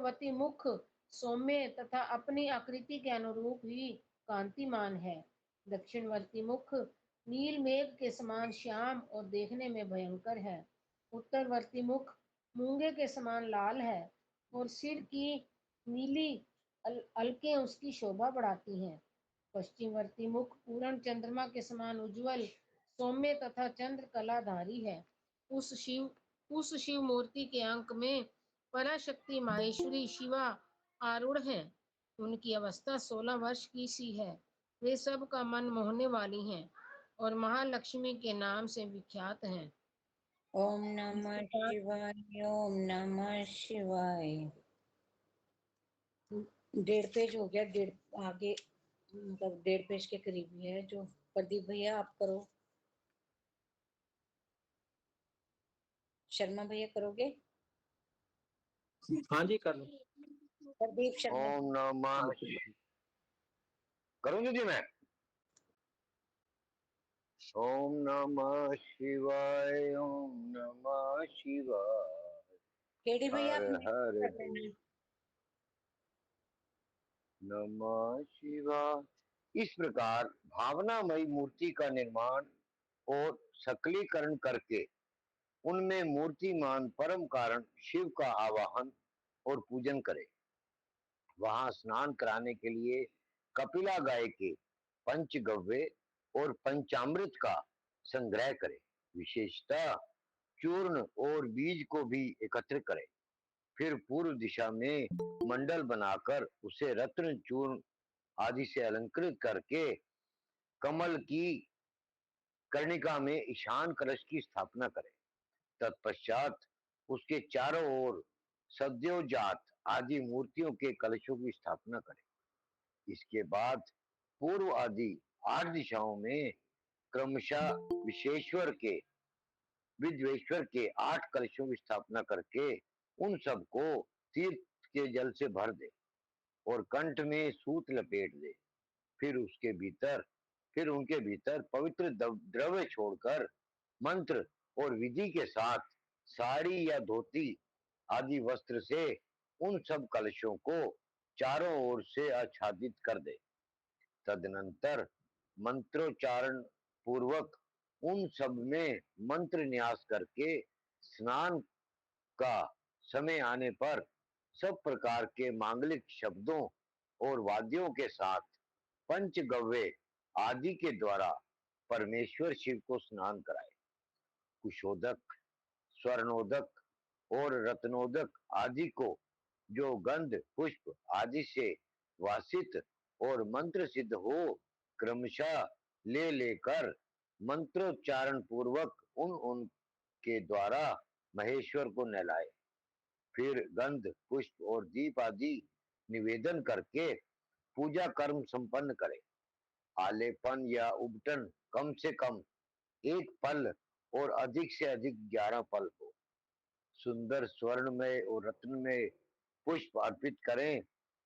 पूर्ववती मुख सौम्य तथा अपनी आकृति के अनुरूप ही कांतिमान है। दक्षिणवर्ती मुख नील मेघ के समान श्याम और देखने में भयंकर है। उत्तरवर्ती मुख मूंगे के समान लाल है और सिर की नीली अलकें उसकी शोभा बढ़ाती हैं। पश्चिमवर्ती मुख पूर्ण चंद्रमा के समान उज्जवल सौम्य तथा चंद्र कलाधारी है। उस शिव मूर्ति के अंक में पराशक्ति माहेश्वरी शिवा आरूढ़ हैं। उनकी अवस्था 16 वर्ष की सी है। वे सब का मन मोहने वाली हैं और महालक्ष्मी के नाम से विख्यात हैं। ओम नमः शिवाय। ओम नमः शिवाय। 1.5 पेज हो गया, आगे मतलब 1.5 पेज के करीब ही है। जो प्रदीप भैया आप करो, शर्मा भैया करोगे? हाँ जी कर लो। प्रदीप शर्मा। ओम नमः करूंगी जी मैं। ओम नमः शिवाय। ओम नमः शिवाय। केडी भैया हर आप हर कर लेना। नमः शिवाय। इस प्रकार भावनामयी मूर्ति का निर्माण और सकलीकरण करके उनमें मूर्तिमान परम कारण शिव का आवाहन और पूजन करे। वहां स्नान कराने के लिए कपिला गाय के पंचगव्य और पंचामृत का संग्रह करे। विशेषतः चूर्ण और बीज को भी एकत्र करे। फिर पूर्व दिशा में मंडल बनाकर उसे रत्न चूर्ण आदि से अलंकृत करके कमल की कर्णिका में ईशान कलश की स्थापना करे। तत्पश्चात उसके चारों ओर सद्योजात आदि मूर्तियों के कलशों की स्थापना करे। इसके बाद पूर्व आदि 8 दिशाओं में क्रमशः विद्वेश्वर के 8 कलशों की स्थापना करके उन सबको तीर्थ के जल से भर दे और कंठ में सूत लपेट दे। फिर उनके भीतर पवित्र द्रव्य छोड़कर मंत्र और विधि के साथ साड़ी या धोती आदि वस्त्र से उन सब कलशों को चारों ओर से आच्छादित कर दे। तदनंतर मंत्रोच्चारण पूर्वक उन सब में मंत्र न्यास करके स्नान का समय आने पर सब प्रकार के मांगलिक शब्दों और वाद्यों के साथ पंचगव्य आदि के द्वारा परमेश्वर शिव को स्नान कराए। कुशोदक, स्वर्णोदक और रत्नोदक आदि को जो गंध पुष्प आदि से वासित और मंत्र सिद्ध हो क्रमशः ले लेकर मंत्रोच्चारण पूर्वक उन के द्वारा महेश्वर को नहलाए। फिर गंध पुष्प और दीप आदि निवेदन करके पूजा कर्म संपन्न करे। आलेपन या उबटन कम से कम 1 पल और अधिक से अधिक 11 पल हो। सुंदर स्वर्ण में और रत्न में पुष्प अर्पित करें।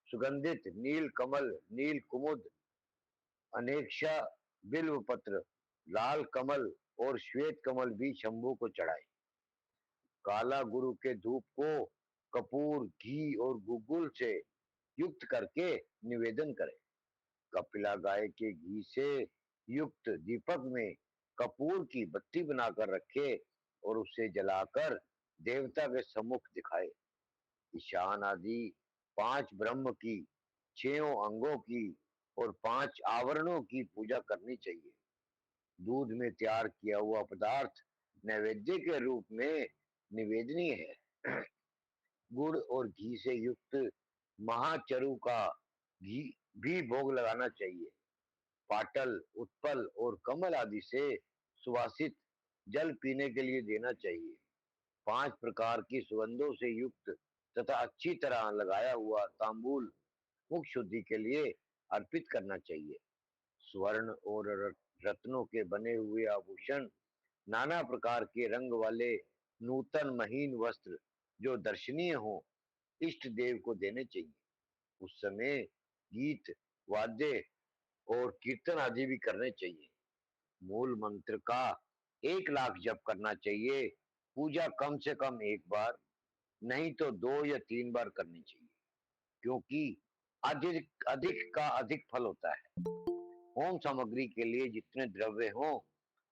सुगंधित नील कमल, नील कुमुद, अनेक्षा बिल्व पत्र, लाल कमल और श्वेत कमल भी शंभू को चढ़ाए। काला गुरु के धूप को कपूर, घी और गुगुल से युक्त करके निवेदन करें। कपिला गाय के घी से युक्त दीपक में कपूर की बत्ती बनाकर रखे और उसे जलाकर देवता के सम्मुख दिखाए। ईशान आदि 5 ब्रह्म की, 6 अंगों की और 5 आवरणों की पूजा करनी चाहिए। दूध में तैयार किया हुआ पदार्थ नैवेद्य के रूप में निवेदनीय है। गुड़ और घी से युक्त महाचरु का घी भी भोग लगाना चाहिए। पाटल, उत्पल और कमल आदि से सुवासित जल पीने के लिए देना चाहिए। 5 प्रकार की सुगंधों से युक्त तथा अच्छी तरह लगाया हुआ तांबूल मुख शुद्धि के लिए अर्पित करना चाहिए। स्वर्ण और रत्नों के बने हुए आभूषण, नाना प्रकार के रंग वाले नूतन महीन वस्त्र जो दर्शनीय हो, इष्ट देव को देने चाहिए। उस समय गीत, वाद्य और कीर्तन आदि भी करने चाहिए। मूल मंत्र का 1 लाख जप करना चाहिए। पूजा कम से कम 1 बार, नहीं तो 2 या 3 बार करनी चाहिए, क्योंकि अधिक अधिक का अधिक फल होता है। होम सामग्री के लिए जितने द्रव्य हों,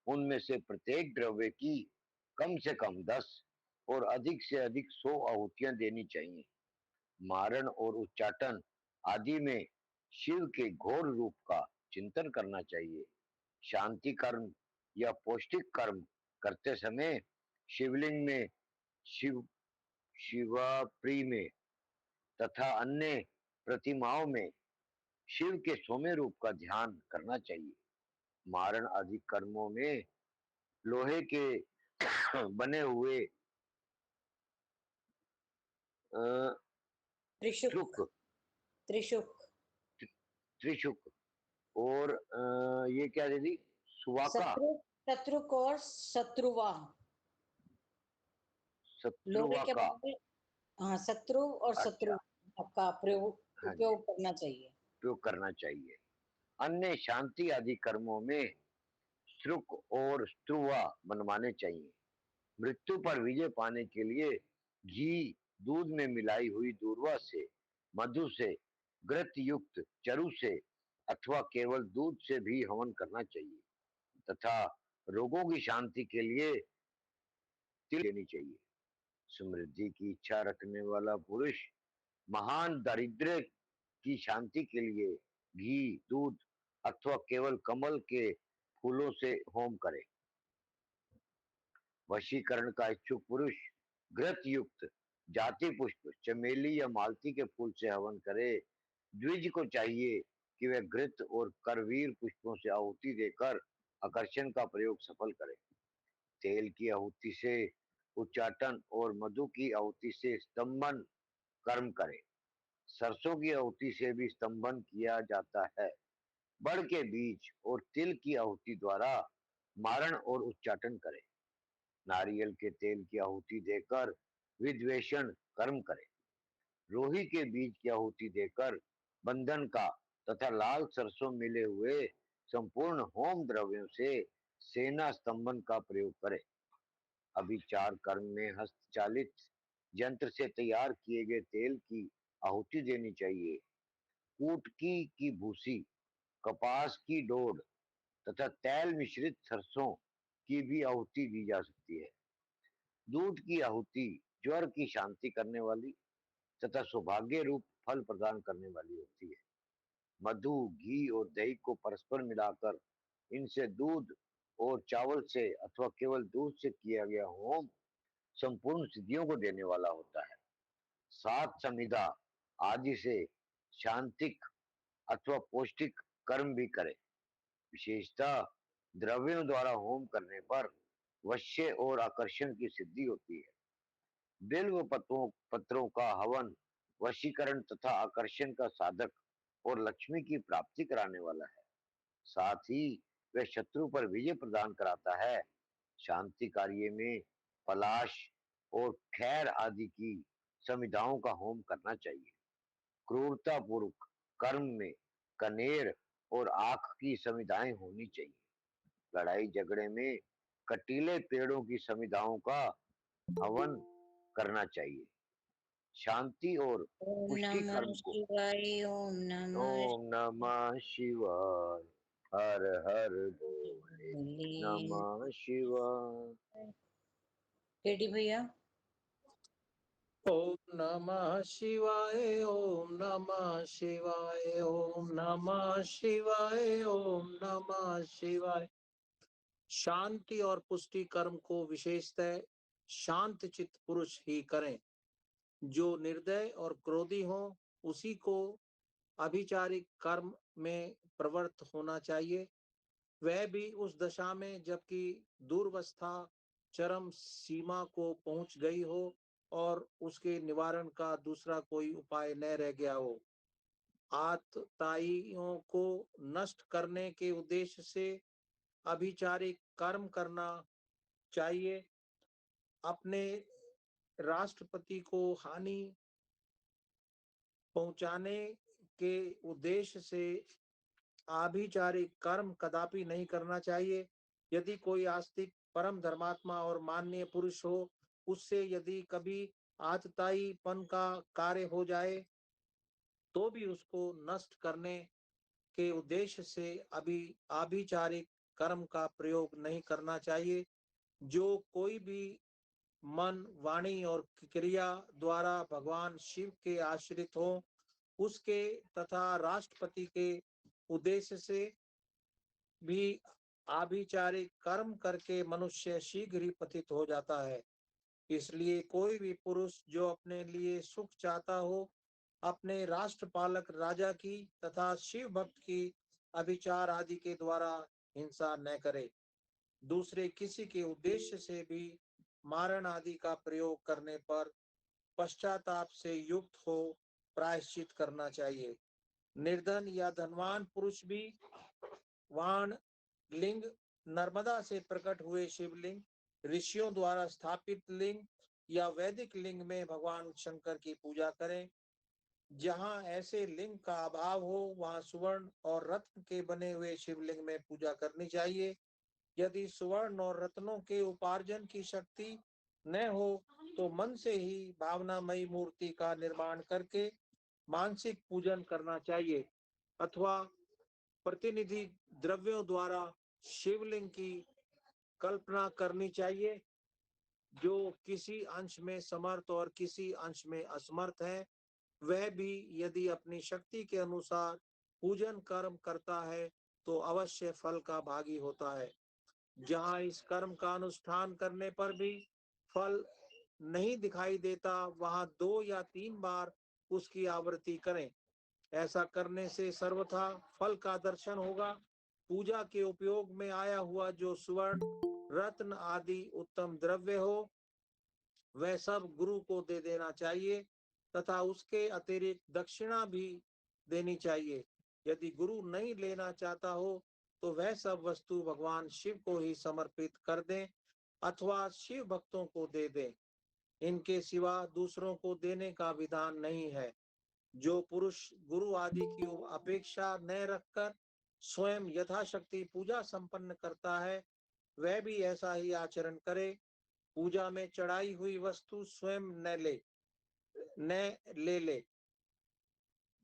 उनमें से प्रत्येक द्रव्य की कम से कम 10 और अधिक से अधिक 100 आहुतियां देनी चाहिए। मारण और उच्चाटन आदि में शिव के घोर रूप का चिंतन करना चाहिए। शांति कर्म या पौष्टिक कर्म करते समय शिवलिंग में, शिव शिवाप्री में तथा अन्य प्रतिमाओं में शिव के सौम्य रूप का ध्यान करना चाहिए। मारण आदि कर्मों में लोहे के बने हुए अ, त्रिशुक, त्रुक, त्रिशुक, त्रिशुक और ये क्या दीदी, सुवाका, शत्रु, शत्रुक और शत्रुवा, लोहे के शत्रुवाका। बने, हाँ, शत्रु और शत्रु अच्छा, का प्रयोग हाँ जी, उपयोग करना चाहिए। उपयोग करना चाहिए। अन्य शांति आदि कर्मों में श्रुक और स्त्रुवा बनवाने चाहिए। मृत्यु पर विजय पाने के लिए घी, दूध में मिलाई हुई दूर्वा से, मधु से, घृत युक्त चरु से अथवा केवल दूध से भी हवन करना चाहिए तथा रोगों की शांति के लिए तिल लेनी चाहिए। समृद्धि की इच्छा रखने वाला पुरुष महान दारिद्र्य की शांति के लिए घी, दूध अथवा केवल कमल के फूलों से होम करे। वशीकरण का इच्छुक पुरुष घृत युक्त जाति पुष्प, चमेली या मालती के फूल से हवन करे। द्विज को चाहिए कि वह घृत और करवीर पुष्पों से आहुति देकर आकर्षण का प्रयोग सफल करे। तेल की आहुति से उच्चाटन और मधु की आहुति से स्तंभन कर्म करे। सरसों की आहुति से भी स्तंभन किया जाता है। बड़ के बीज और तिल की आहुति द्वारा मारण और उच्चाटन करे। नारियल के तेल की आहुति देकर विद्वेषण कर्म करे। रोही के बीज की आहुति देकर बंधन का तथा लाल सरसों मिले हुए संपूर्ण होम द्रव्यों से सेना स्तंभन का प्रयोग करे। अभिचार कर्म में हस्तचालित यंत्र से तैयार किए गए तेल की आहुति देनी चाहिए। कूटकी की भूसी, कपास की डोड तथा तैल मिश्रित सरसों की भी आहुति दी जा सकती है। दूध की आहुति ज्वर की शांति करने वाली तथा सौभाग्य रूप फल प्रदान करने वाली होती है। मधु, घी और दही को परस्पर मिलाकर इनसे दूध और चावल से अथवा केवल दूध से किया गया होम संपूर्ण सिद्धियों को देने वाला होता है। सात समिधा आदि से शांतिक अथवा पौष्टिक कर्म भी करे। विशेषतः द्रव्यों द्वारा होम करने पर वश्य और आकर्षण की सिद्धि होती है। बिल्व पत्रों का हवन वशीकरण तथा आकर्षण का साधक और लक्ष्मी की प्राप्ति कराने वाला है। साथ ही वह शत्रु पर विजय प्रदान कराता है। शांति कार्य में पलाश और खैर आदि की समिधाओं का होम करना चाहिए। क्रूरता पूर्वक कर्म में कनेर और आंख की समिधाएं होनी चाहिए। लड़ाई झगड़े में कटीले पेड़ों की समिधाओं का हवन करना चाहिए। शांति और ओम पुष्टि नमः कर्म को शिवाय, ओम नमः ओम नमः शिवाय, हर हर भोले, शिवाय। नमः शिवाय। टेडी भैया, ओम नमः शिवाय, ओम नमः शिवाय, ओम नमः शिवाय, ओम नमः शिवाय। शांति और पुष्टि कर्म को विशेषतः शांत चित्त पुरुष ही करें। जो निर्दय और क्रोधी हो, उसी को अभिचारिक कर्म में प्रवृत्त होना चाहिए। वह भी उस दशा में जबकि दुर्वस्था चरम सीमा को पहुंच गई हो और उसके निवारण का दूसरा कोई उपाय न रह गया हो। आतताइयों को नष्ट करने के उद्देश्य से अभिचारिक कर्म करना चाहिए। अपने राष्ट्रपति को हानि पहुंचाने के उद्देश्य से आभिचारिक कर्म कदापि नहीं करना चाहिए। यदि कोई आस्तिक परम धर्मात्मा और माननीय पुरुष हो, उससे यदि कभी आतताईपन का कार्य हो जाए तो भी उसको नष्ट करने के उद्देश्य से अभी आभिचारिक कर्म का प्रयोग नहीं करना चाहिए। जो कोई भी मन, वाणी और क्रिया द्वारा भगवान शिव के आश्रित हो, उसके तथा राष्ट्रपति के उद्देश्य से भी आभिचारिक कर्म करके मनुष्य शीघ्र ही पतित हो जाता है। इसलिए कोई भी पुरुष जो अपने लिए सुख चाहता हो, अपने राष्ट्रपालक राजा की तथा शिव भक्त की अभिचार आदि के द्वारा हिंसा न करे। दूसरे किसी के उद्देश्य से भी मारण आदि का प्रयोग करने पर पश्चाताप से युक्त हो प्रायश्चित करना चाहिए। निर्धन या धनवान पुरुष भी वाण लिंग, नर्मदा से प्रकट हुए शिवलिंग, ऋषियों द्वारा स्थापित लिंग या वैदिक लिंग में भगवान शंकर की पूजा करें। जहां ऐसे लिंग का अभाव हो वहां सुवर्ण और रत्न के बने हुए शिवलिंग में पूजा करनी चाहिए। यदि सुवर्ण और रत्नों के उपार्जन की शक्ति न हो तो मन से ही भावनामयी मूर्ति का निर्माण करके मानसिक पूजन करना चाहिए अथवा प्रतिनिधि द्रव्यों द्वारा शिवलिंग की कल्पना करनी चाहिए जो किसी अंश में समर्थ और किसी अंश में असमर्थ है। वह भी यदि अपनी शक्ति के अनुसार पूजन कर्म करता है तो अवश्य फल का भागी होता है। जहाँ इस कर्म का अनुष्ठान करने पर भी फल नहीं दिखाई देता, वहां 2 या 3 बार उसकी आवृत्ति करें। ऐसा करने से सर्वथा फल का दर्शन होगा। पूजा के उपयोग में आया हुआ जो सुवर्ण, रत्न आदि उत्तम द्रव्य हो, वह सब गुरु को दे देना चाहिए तथा उसके अतिरिक्त दक्षिणा भी देनी चाहिए। यदि गुरु नहीं लेना चाहता हो तो वह सब वस्तु भगवान शिव को ही समर्पित कर दें अथवा शिव भक्तों को दे दें। इनके सिवा दूसरों को देने का विधान नहीं है। जो पुरुष गुरु आदि की अपेक्षा न रखकर स्वयं यथाशक्ति पूजा संपन्न करता है, वह भी ऐसा ही आचरण करे। पूजा में चढ़ाई हुई वस्तु स्वयं न ले।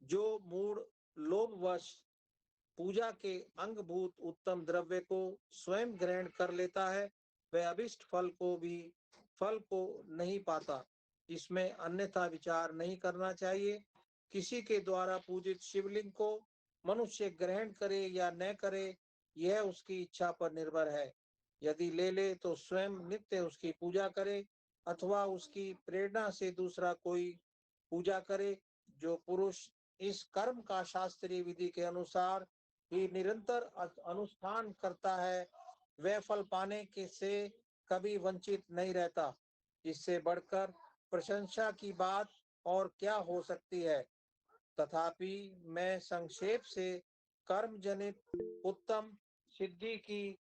जो मूढ़ लोभवश पूजा के अंगभूत उत्तम द्रव्य को स्वयं ग्रहण कर लेता है, वह अभिष्ट फल को नहीं पाता। इसमें अन्यथा विचार नहीं करना चाहिए। किसी के द्वारा पूजित शिवलिंग को मनुष्य ग्रहण करे या न करे, यह उसकी इच्छा पर निर्भर है। यदि ले ले तो स्वयं नित्य उसकी पूजा करे अथवा उसकी प्रेरणा से दूसरा कोई पूजा करे। जो पुरुष इस कर्म का शास्त्रीय विधि के अनुसार ही निरंतर अनुष्ठान करता है, वह फल पाने के से कभी वंचित नहीं रहता। इससे बढ़कर प्रशंसा की बात और क्या हो सकती है। तथापि मैं संक्षेप से कर्म जनित उत्तम सिद्धि की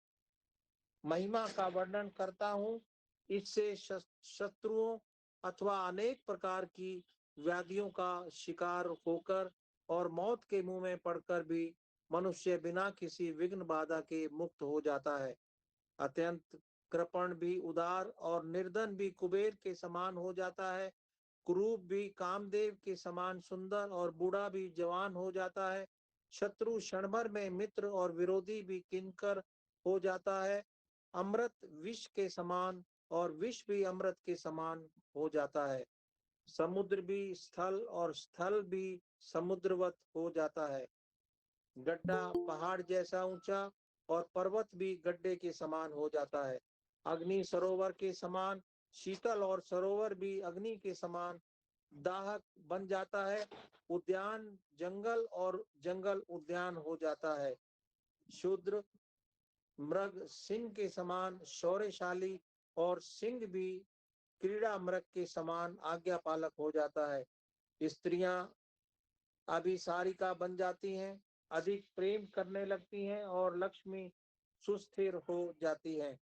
महिमा का वर्णन करता हूँ। इससे शत्रुओं अथवा अनेक प्रकार की व्याधियों का शिकार होकर और मौत के मुंह में पड़कर भी मनुष्य बिना किसी विघ्न बाधा के मुक्त हो जाता है। अत्यंत कृपण भी उदार और निर्धन भी कुबेर के समान हो जाता है। कुरूप भी कामदेव के समान सुंदर और बूढ़ा भी जवान हो जाता है। शत्रु क्षण भर में मित्र और विरोधी भी किंकर हो जाता है। अमृत विष के समान और विष भी अमृत के समान हो जाता है। समुद्र भी स्थल और स्थल भी समुद्रवत हो जाता है। गड्ढा पहाड़ जैसा ऊंचा और पर्वत भी गड्ढे के समान हो जाता है। अग्नि सरोवर के समान शीतल और सरोवर भी अग्नि के समान दाहक बन जाता है। उद्यान जंगल और जंगल उद्यान हो जाता है। शूद्र मृग सिंह के समान शौर्यशाली और सिंह भी क्रीड़ा मृग के समान आज्ञा पालक हो जाता है। स्त्रियां अभिसारिका बन जाती हैं, अधिक प्रेम करने लगती हैं और लक्ष्मी सुस्थिर हो जाती है।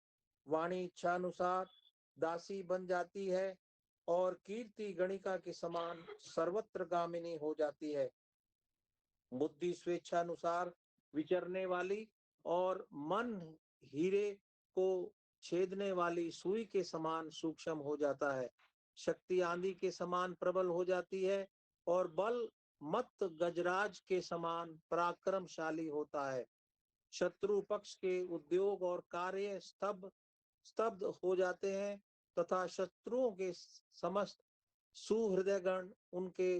वाणी इच्छा अनुसार दासी बन जाती है और कीर्ति गणिका के समान सर्वत्र गामिनी हो जाती है। बुद्धि स्वेच्छा अनुसार विचरने वाली और मन हीरे को छेदने वाली सुई के समान सूक्ष्म हो जाता है। शक्ति आंधी के समान प्रबल हो जाती है और बल मत गजराज के समान पराक्रमशाली होता है। शत्रु पक्ष के उद्योग और कार्य स्तब्ध हो जाते हैं तथा शत्रुओं के समस्त सुहृदयगण उनके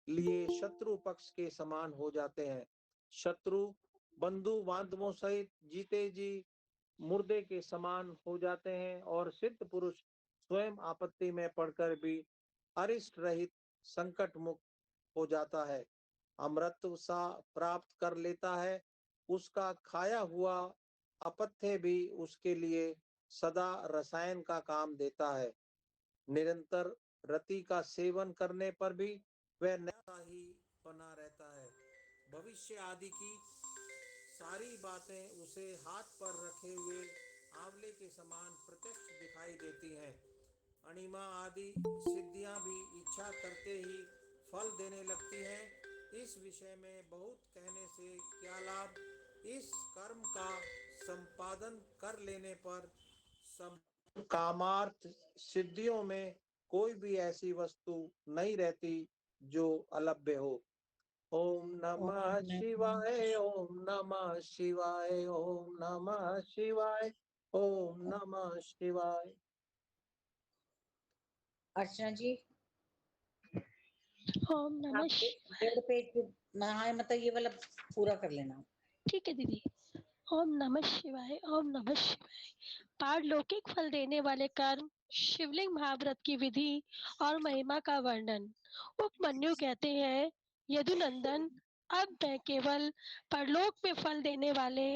लिए शत्रु पक्ष के समान हो जाते हैं। शत्रु बंधु बांधवों सहित जीते जी मुर्दे के समान हो जाते हैं और सिद्ध पुरुष स्वयं आपत्ति में पड़कर भी अरिष्ट रहित संकट मुक्त हो जाता है। अमृत सा प्राप्त कर लेता है, उसका खाया हुआ अपथ्य भी उसके लिए सदा रसायन का काम देता है। निरंतर रति का सेवन करने पर भी वह नया ही बना रहता है। भविष्य आदि की सारी बातें उसे हाथ पर रखे हुए आंवले के समान प्रत्यक्ष दिखाई देती हैं। अणिमा आदि सिद्धियां भी इच्छा करते ही फल देने लगती हैं। इस विषय में बहुत कहने से क्या लाभ। इस कर्म का संपादन कर लेने पर सब कामार्थ सिद्धियों में कोई भी ऐसी वस्तु नहीं रहती जो अलभ्य हो। ओम नमः शिवाय, ओम नमः शिवाय, ओम नमः शिवाय, ओम नमः शिवाय। अर्चना जी, ओम नमः आप डेढ़ पेज नहाए मतलब ये वाला पूरा कर लेना। ठीक है दीदी। ओम नमः शिवाय, ओम नमः शिवाय। पारलौकिक फल देने वाले कर्म, शिवलिंग महाव्रत की विधि और महिमा का वर्णन। उपमन्यु कहते हैं, यदुनंदन, अब मैं केवल परलोक में फल देने वाले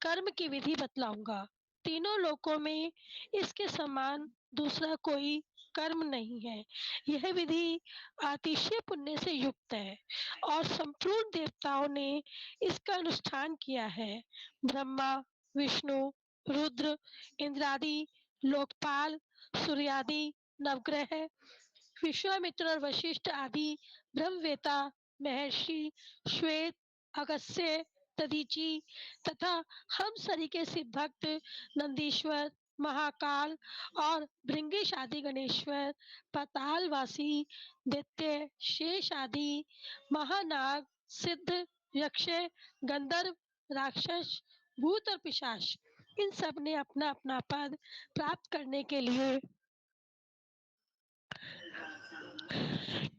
कर्म की विधि बतलाऊंगा। तीनों लोकों में इसके समान दूसरा कोई कर्म नहीं है। यह विधि अतिशय पुण्य से युक्त है और संपूर्ण देवताओं ने इसका अनुष्ठान किया है। ब्रह्मा, विष्णु, रुद्र, इंद्रादि, लोकपाल, सूर्यादि, नवग्रह, विश्वामित्र और वशिष्ठ आदि ब्रह्मवेता, महर्षि, श्वेत, अगस्त्य, दधीची तथा हम सरीखे सिद्ध भक्त नंदीश्वर, महाकाल और भृंगेश आदि गणेश्वर, पातालवासी, दैत्य, शेष आदि, महानाग, सिद्ध, यक्ष, गंधर्व, राक्षस, भूत और पिशाच, इन सब ने अपना अपना पद प्राप्त करने के लिए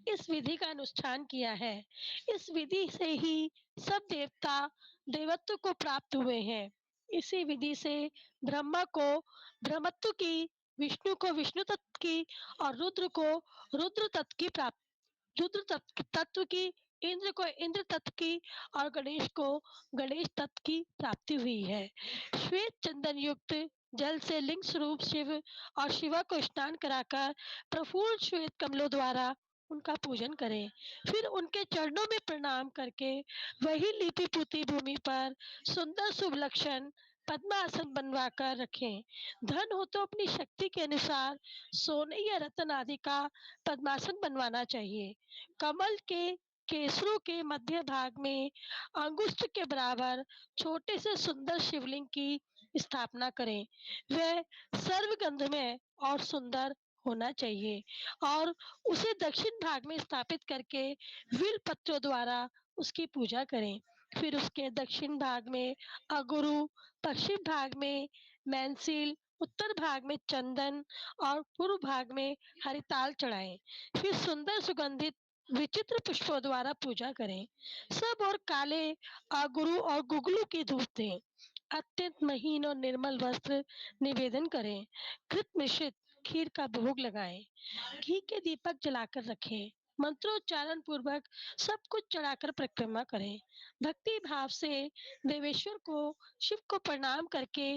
इस विधि का अनुष्ठान किया है। इस विधि से ही सब देवता देवत्व को प्राप्त हुए हैं। इसी विधि से ब्रह्मा को ब्रह्मत्व की, विष्णु को विष्णु तत्व की और रुद्र को रुद्र तत्व की प्राप्त रुद्र तत्व की, इंद्र को इंद्र तत्व की और गणेश को गणेश तत्व की प्राप्ति हुई है। श्वेत चंदन युक्त जल से लिंग स्वरूप शिव और शिवा को स्नान कराकर प्रफुल्ल श्वेत कमलों द्वारा उनका पूजन करें। फिर उनके चरणों में प्रणाम करके वही लिपि पुती भूमि पर सुंदर शुभ लक्षण पद्मासन बनवाकर रखें। धन हो तो अपनी शक्ति के अनुसार सोने या रत्न आदि का पद्मासन बनवाना चाहिए। कमल के केसरों के मध्य भाग में अंगुष्ठ के बराबर छोटे से सुंदर शिवलिंग की स्थापना करें। वह सर्वगंधमय और सुंदर होना चाहिए और उसे दक्षिण भाग में स्थापित करके विल पत्रों द्वारा उसकी पूजा करें। फिर उसके दक्षिण भाग में अगुरु, पश्चिम भाग में मैंसिल, उत्तर भाग में चंदन और पूर्व भाग में हरिताल चढ़ाएं। फिर सुंदर सुगंधित विचित्र पुष्पों द्वारा पूजा करें। सब और काले अगुरु और गुगलू की धूप दें। अत्यंत महीन और निर्मल वस्त्र निवेदन करें। घृत मिश्रित खीर का भोग लगाएं। घी के दीपक जलाकर रखें। मंत्रोच्चारण पूर्वक सब कुछ चढ़ाकर परिक्रमा करें। भक्ति भाव से देवेश्वर को, शिव को प्रणाम करके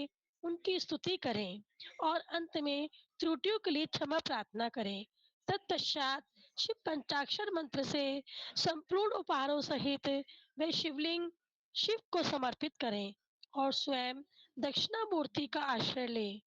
उनकी स्तुति करें और अंत में त्रुटियों के लिए क्षमा प्रार्थना करें। तत्पश्चात शिव पंचाक्षर मंत्र से संपूर्ण उपहारों सहित वे शिवलिंग शिव को समर्पित करें और स्वयं दक्षिणामूर्ति का आश्रय लें,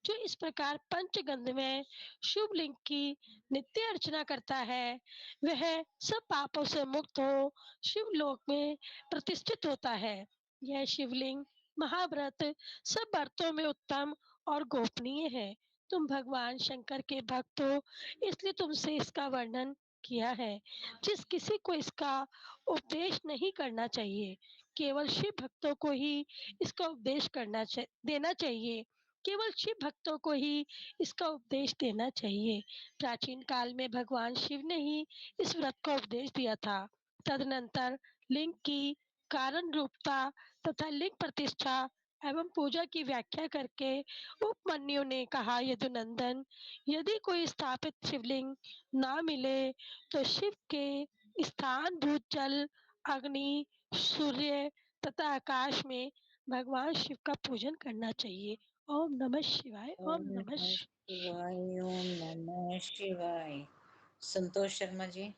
जो इस प्रकार पंचगंध में शुभ लिंग की नित्य अर्चना करता है, वह सब पापों से मुक्त हो शिवलोक में प्रतिष्ठित होता है। यह शिवलिंग महाव्रत सब व्रतों में उत्तम और गोपनीय है। तुम भगवान शंकर के भक्त हो, इसलिए तुमसे इसका वर्णन किया है। जिस किसी को इसका उपदेश नहीं करना चाहिए, केवल शिव भक्तों को ही इसका उपदेश देना चाहिए। केवल शिव भक्तों को ही इसका उपदेश देना चाहिए। प्राचीन काल में भगवान शिव ने ही इस व्रत का उपदेश दिया था। तदनंतर लिंग की कारण रूपता तथा लिंग प्रतिष्ठा एवं पूजा की व्याख्या करके उपमन्यु ने कहा, यदुनंदन, यदि कोई स्थापित शिवलिंग ना मिले तो शिव के स्थान भूत जल, अग्नि, सूर्य तथा आकाश में भगवान शिव का पूजन करना चाहिए। ओम नमः शिवाय, ओम ओम नमः नमः शिवाय। ओम नमः शिवाय। संतोष शर्मा जी।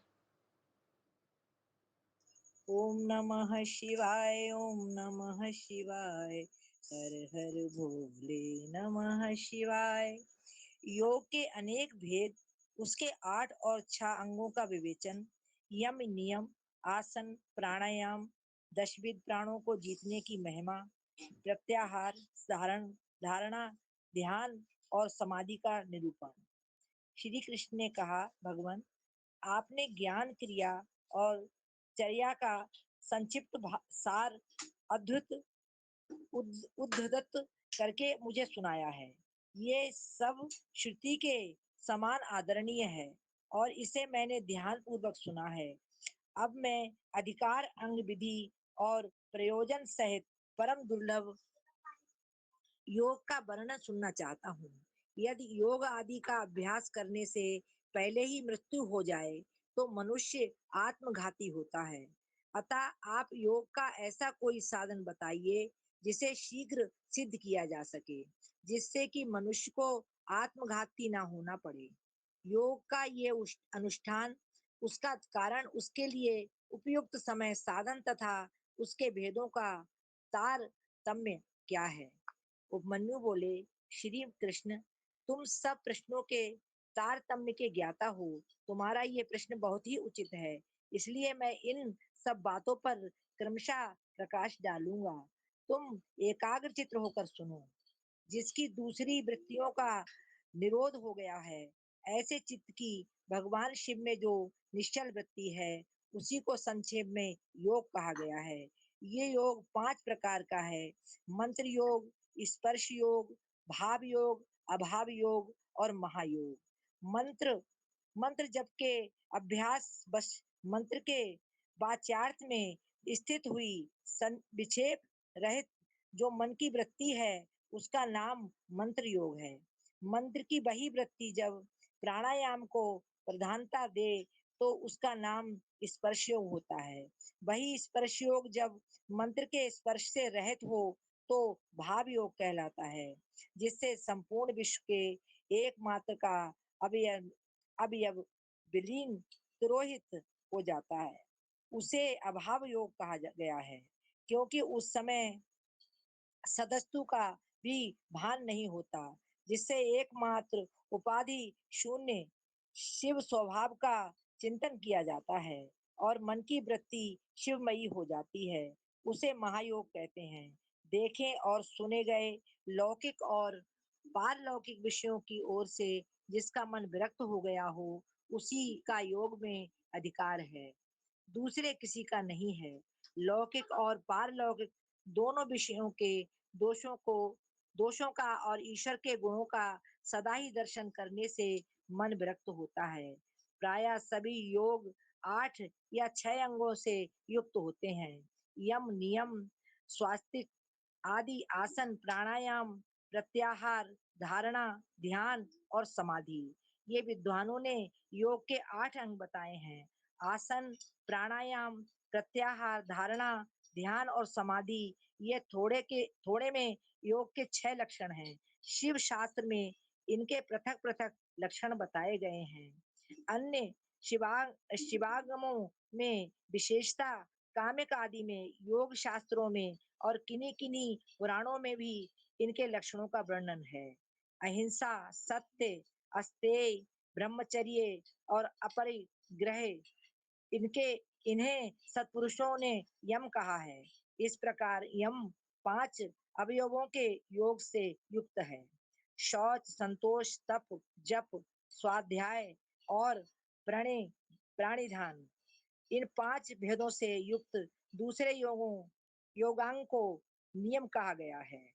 ओम नमः शिवाय। ओम नमः शिवाय। हर हर भोले नमः शिवाय। योग के अनेक भेद, उसके 8 और 6 अंगों का विवेचन, यम नियम, आसन, प्राणायाम, दशविध प्राणों को जीतने की महिमा, प्रत्याहार, धारणा, ध्यान और समाधि का निरूपण। श्री कृष्ण ने कहा, भगवान, आपने ज्ञान, क्रिया और चर्या का संक्षिप्त सार अद्भुत उद्धत करके मुझे सुनाया है। ये सब श्रुति के समान आदरणीय है और इसे मैंने ध्यान पूर्वक सुना है। अब मैं अधिकार, अंग, विधि और प्रयोजन सहित परम दुर्लभ योग का वर्णन सुनना चाहता हूँ। यदि योग आदि का अभ्यास करने से पहले ही मृत्यु हो जाए तो मनुष्य आत्मघाती होता है। अतः आप योग का ऐसा कोई साधन बताइए जिसे शीघ्र सिद्ध किया जा सके, जिससे कि मनुष्य को आत्मघाती ना होना पड़े। योग का ये अनुष्ठान, उसका कारण, उसके लिए उपयुक्त समय, साधन तथा उसके भेदों का तारतम्य क्या है? उपमन्यु बोले, श्री कृष्ण, तुम सब प्रश्नों के तारतम्य के ज्ञाता हो। तुम्हारा ये प्रश्न बहुत ही उचित है, इसलिए मैं इन सब बातों पर क्रमशः प्रकाश डालूंगा। तुम एकाग्र चित्र होकर सुनो। जिसकी दूसरी वृत्तियों का निरोध हो गया है, ऐसे चित्त की भगवान शिव में जो निश्चल वृत्ति है, उसी को संक्षेप में योग कहा गया है। ये योग 5 प्रकार का है: मंत्र योग, स्पर्श योग, भाव योग, अभाव योग और महायोग। मंत्र मंत्र जप के अभ्यास बस मंत्र के वाच्यार्थ में स्थित हुई विक्षेप रहित जो मन की वृत्ति है, उसका नाम मंत्र योग है। मंत्र की वही वृत्ति जब प्राणायाम को प्रधानता दे तो उसका नाम स्पर्श योग होता है। वही स्पर्श योग जब मंत्र के स्पर्श से रहित हो तो भाव योग कहलाता है, जिससे संपूर्ण विश्व के एकमात्र का अवयव अवयव विलीन तिरोहित हो जाता है। उसे अभाव योग कहा गया है, क्योंकि उस समय सदस्तु का भी भान नहीं होता, जिससे एकमात्र उपाधि शून्य शिव स्वभाव का चिंतन किया जाता है और मन की वृत्ति शिवमयी हो जाती है। उसे महायोग कहते हैं। देखे और सुने गए लौकिक और पारलौकिक विषयों की ओर से जिसका मन विरक्त हो गया हो, उसी का योग में अधिकार है, दूसरे किसी का नहीं है। लौकिक और पारलौकिक दोनों विषयों के दोषों का और ईश्वर के गुणों का सदा ही दर्शन करने से मन विरक्त होता है। प्रायः सभी योग 8 या 6 अंगों से युक्त होते हैं: यम, नियम, स्वास्तिक आदि, आसन, प्राणायाम, प्रत्याहार, धारणा, ध्यान और समाधि। ये विद्वानों ने योग के 8 अंग बताए हैं। आसन, प्राणायाम, प्रत्याहार, धारणा, ध्यान और समाधि, ये थोड़े में योग के 6 लक्षण हैं। शिव शास्त्र में इनके पृथक पृथक लक्षण बताए गए हैं। अन्य शिवागमों में विशेषता, कामिक आदि में, योग शास्त्रों में और किन्हीं किन्हीं पुराणों में भी इनके लक्षणों का वर्णन है। अहिंसा, सत्य, अस्तेय, ब्रह्मचर्य और अपरिग्रह, इन्हें सत्पुरुषों ने यम कहा है। इस प्रकार यम 5 अवयवों के योग से युक्त है। शौच, संतोष, तप, जप, स्वाध्याय और प्राणिधान। इन 5 भेदों से युक्त दूसरे योगांग को नियम कहा गया है।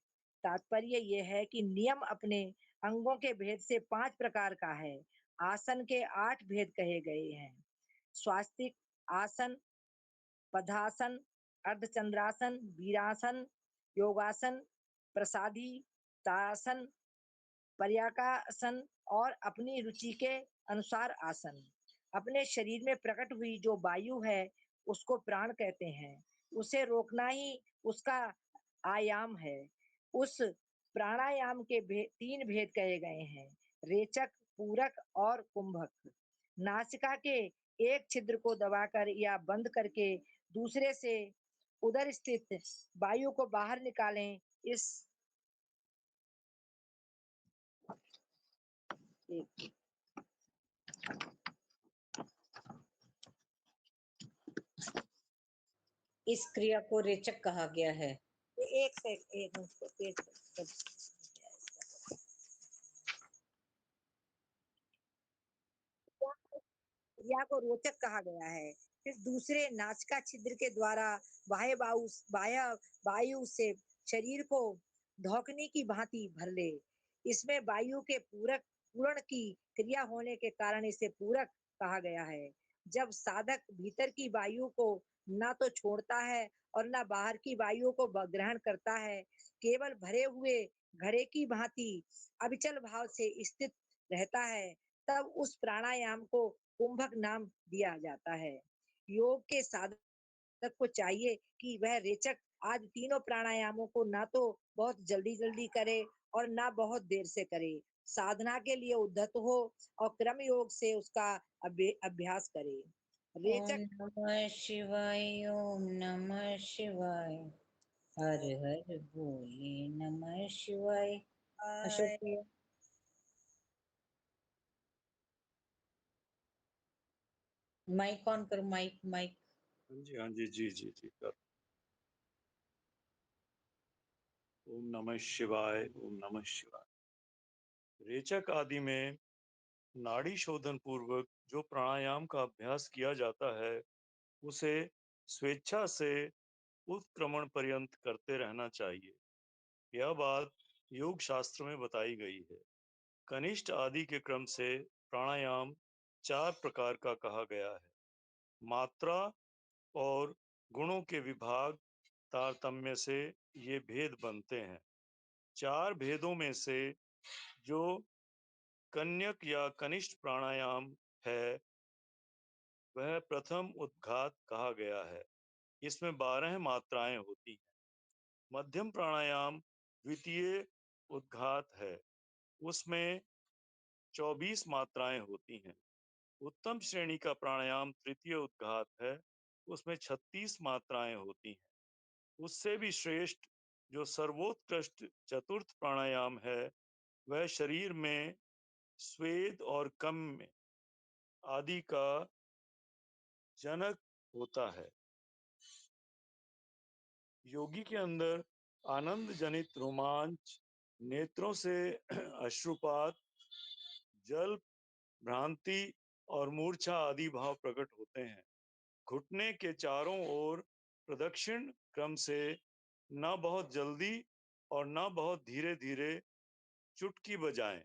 तात्पर्य यह है कि नियम अपने अंगों के भेद से 5 प्रकार का है। आसन के 8 भेद कहे गए हैं। स्वास्तिक आसन, पद्मासन, अर्धचंद्रासन, वीरासन, योगासन, प्रसादी तासन, पर्याकासन और अपनी रुचि के अनुसार आसन। अपने शरीर में प्रकट हुई जो वायु है उसको प्राण कहते हैं। उसे रोकना ही उसका आयाम है। उस प्राणायाम के 3 भेद कहे गए हैं, रेचक, पूरक और कुंभक। नासिका के एक छिद्र को दबाकर या बंद करके दूसरे से उदर स्थित वायु को बाहर निकालें। इस क्रिया को रेचक कहा गया है। एक से एक उसको पेट क्रिया को रोचक कहा गया है। फिर दूसरे नासिका छिद्र के द्वारा बाह्य वायु से शरीर को धौकने की भांति भर ले। इसमें वायु के पूर्ण की क्रिया होने के कारण इसे पूरक कहा गया है। जब साधक भीतर की वायु को ना तो छोड़ता है और ना बाहर की वायु को ग्रहण करता है, केवल भरे हुए घड़े की भांति अविचल भाव से स्थित रहता है, तब उस प्राणायाम को कुंभक नाम दिया जाता है। योग के साधक को चाहिए कि वह रेचक आज तीनों प्राणायामों को ना तो बहुत जल्दी जल्दी करे और ना बहुत देर से करे। साधना के लिए उद्धत हो और क्रम योग से उसका अभ्यास करे। रेचक ओम नमः शिवाय, ओम नमः शिवाय, हर हर भोले नमः शिवाय। अशोक भैया, माइक ऑन करो, माइक माइक। हाँ जी जी जी जी कर। ओम नमः शिवाय, ओम नमः शिवाय। रेचक आदि में नाड़ी शोधन पूर्वक जो प्राणायाम का अभ्यास किया जाता है उसे स्वेच्छा से उत्क्रमण पर्यंत करते रहना चाहिए। यह बात योग शास्त्र में बताई गई है। कनिष्ठ आदि के क्रम से प्राणायाम 4 प्रकार का कहा गया है। मात्रा और गुणों के विभाग तारतम्य से ये भेद बनते हैं। 4 भेदों में से जो कन्यक या कनिष्ठ प्राणायाम है वह प्रथम उद्घात कहा गया है। इसमें 12 मात्राएं होती हैं। मध्यम प्राणायाम द्वितीय उद्घात है, उसमें 24 मात्राएं होती हैं। उत्तम श्रेणी का प्राणायाम तृतीय उद्घात है, उसमें 36 मात्राएं होती हैं। उससे भी श्रेष्ठ जो सर्वोत्कृष्ट चतुर्थ प्राणायाम है वह शरीर में स्वेद और कम आदि का जनक होता है। योगी के अंदर आनंद जनित रोमांच, नेत्रों से अश्रुपात, जल भ्रांति और मूर्छा आदि भाव प्रकट होते हैं। घुटने के चारों ओर प्रदक्षिण क्रम से न बहुत जल्दी और न बहुत धीरे धीरे चुटकी बजाएं।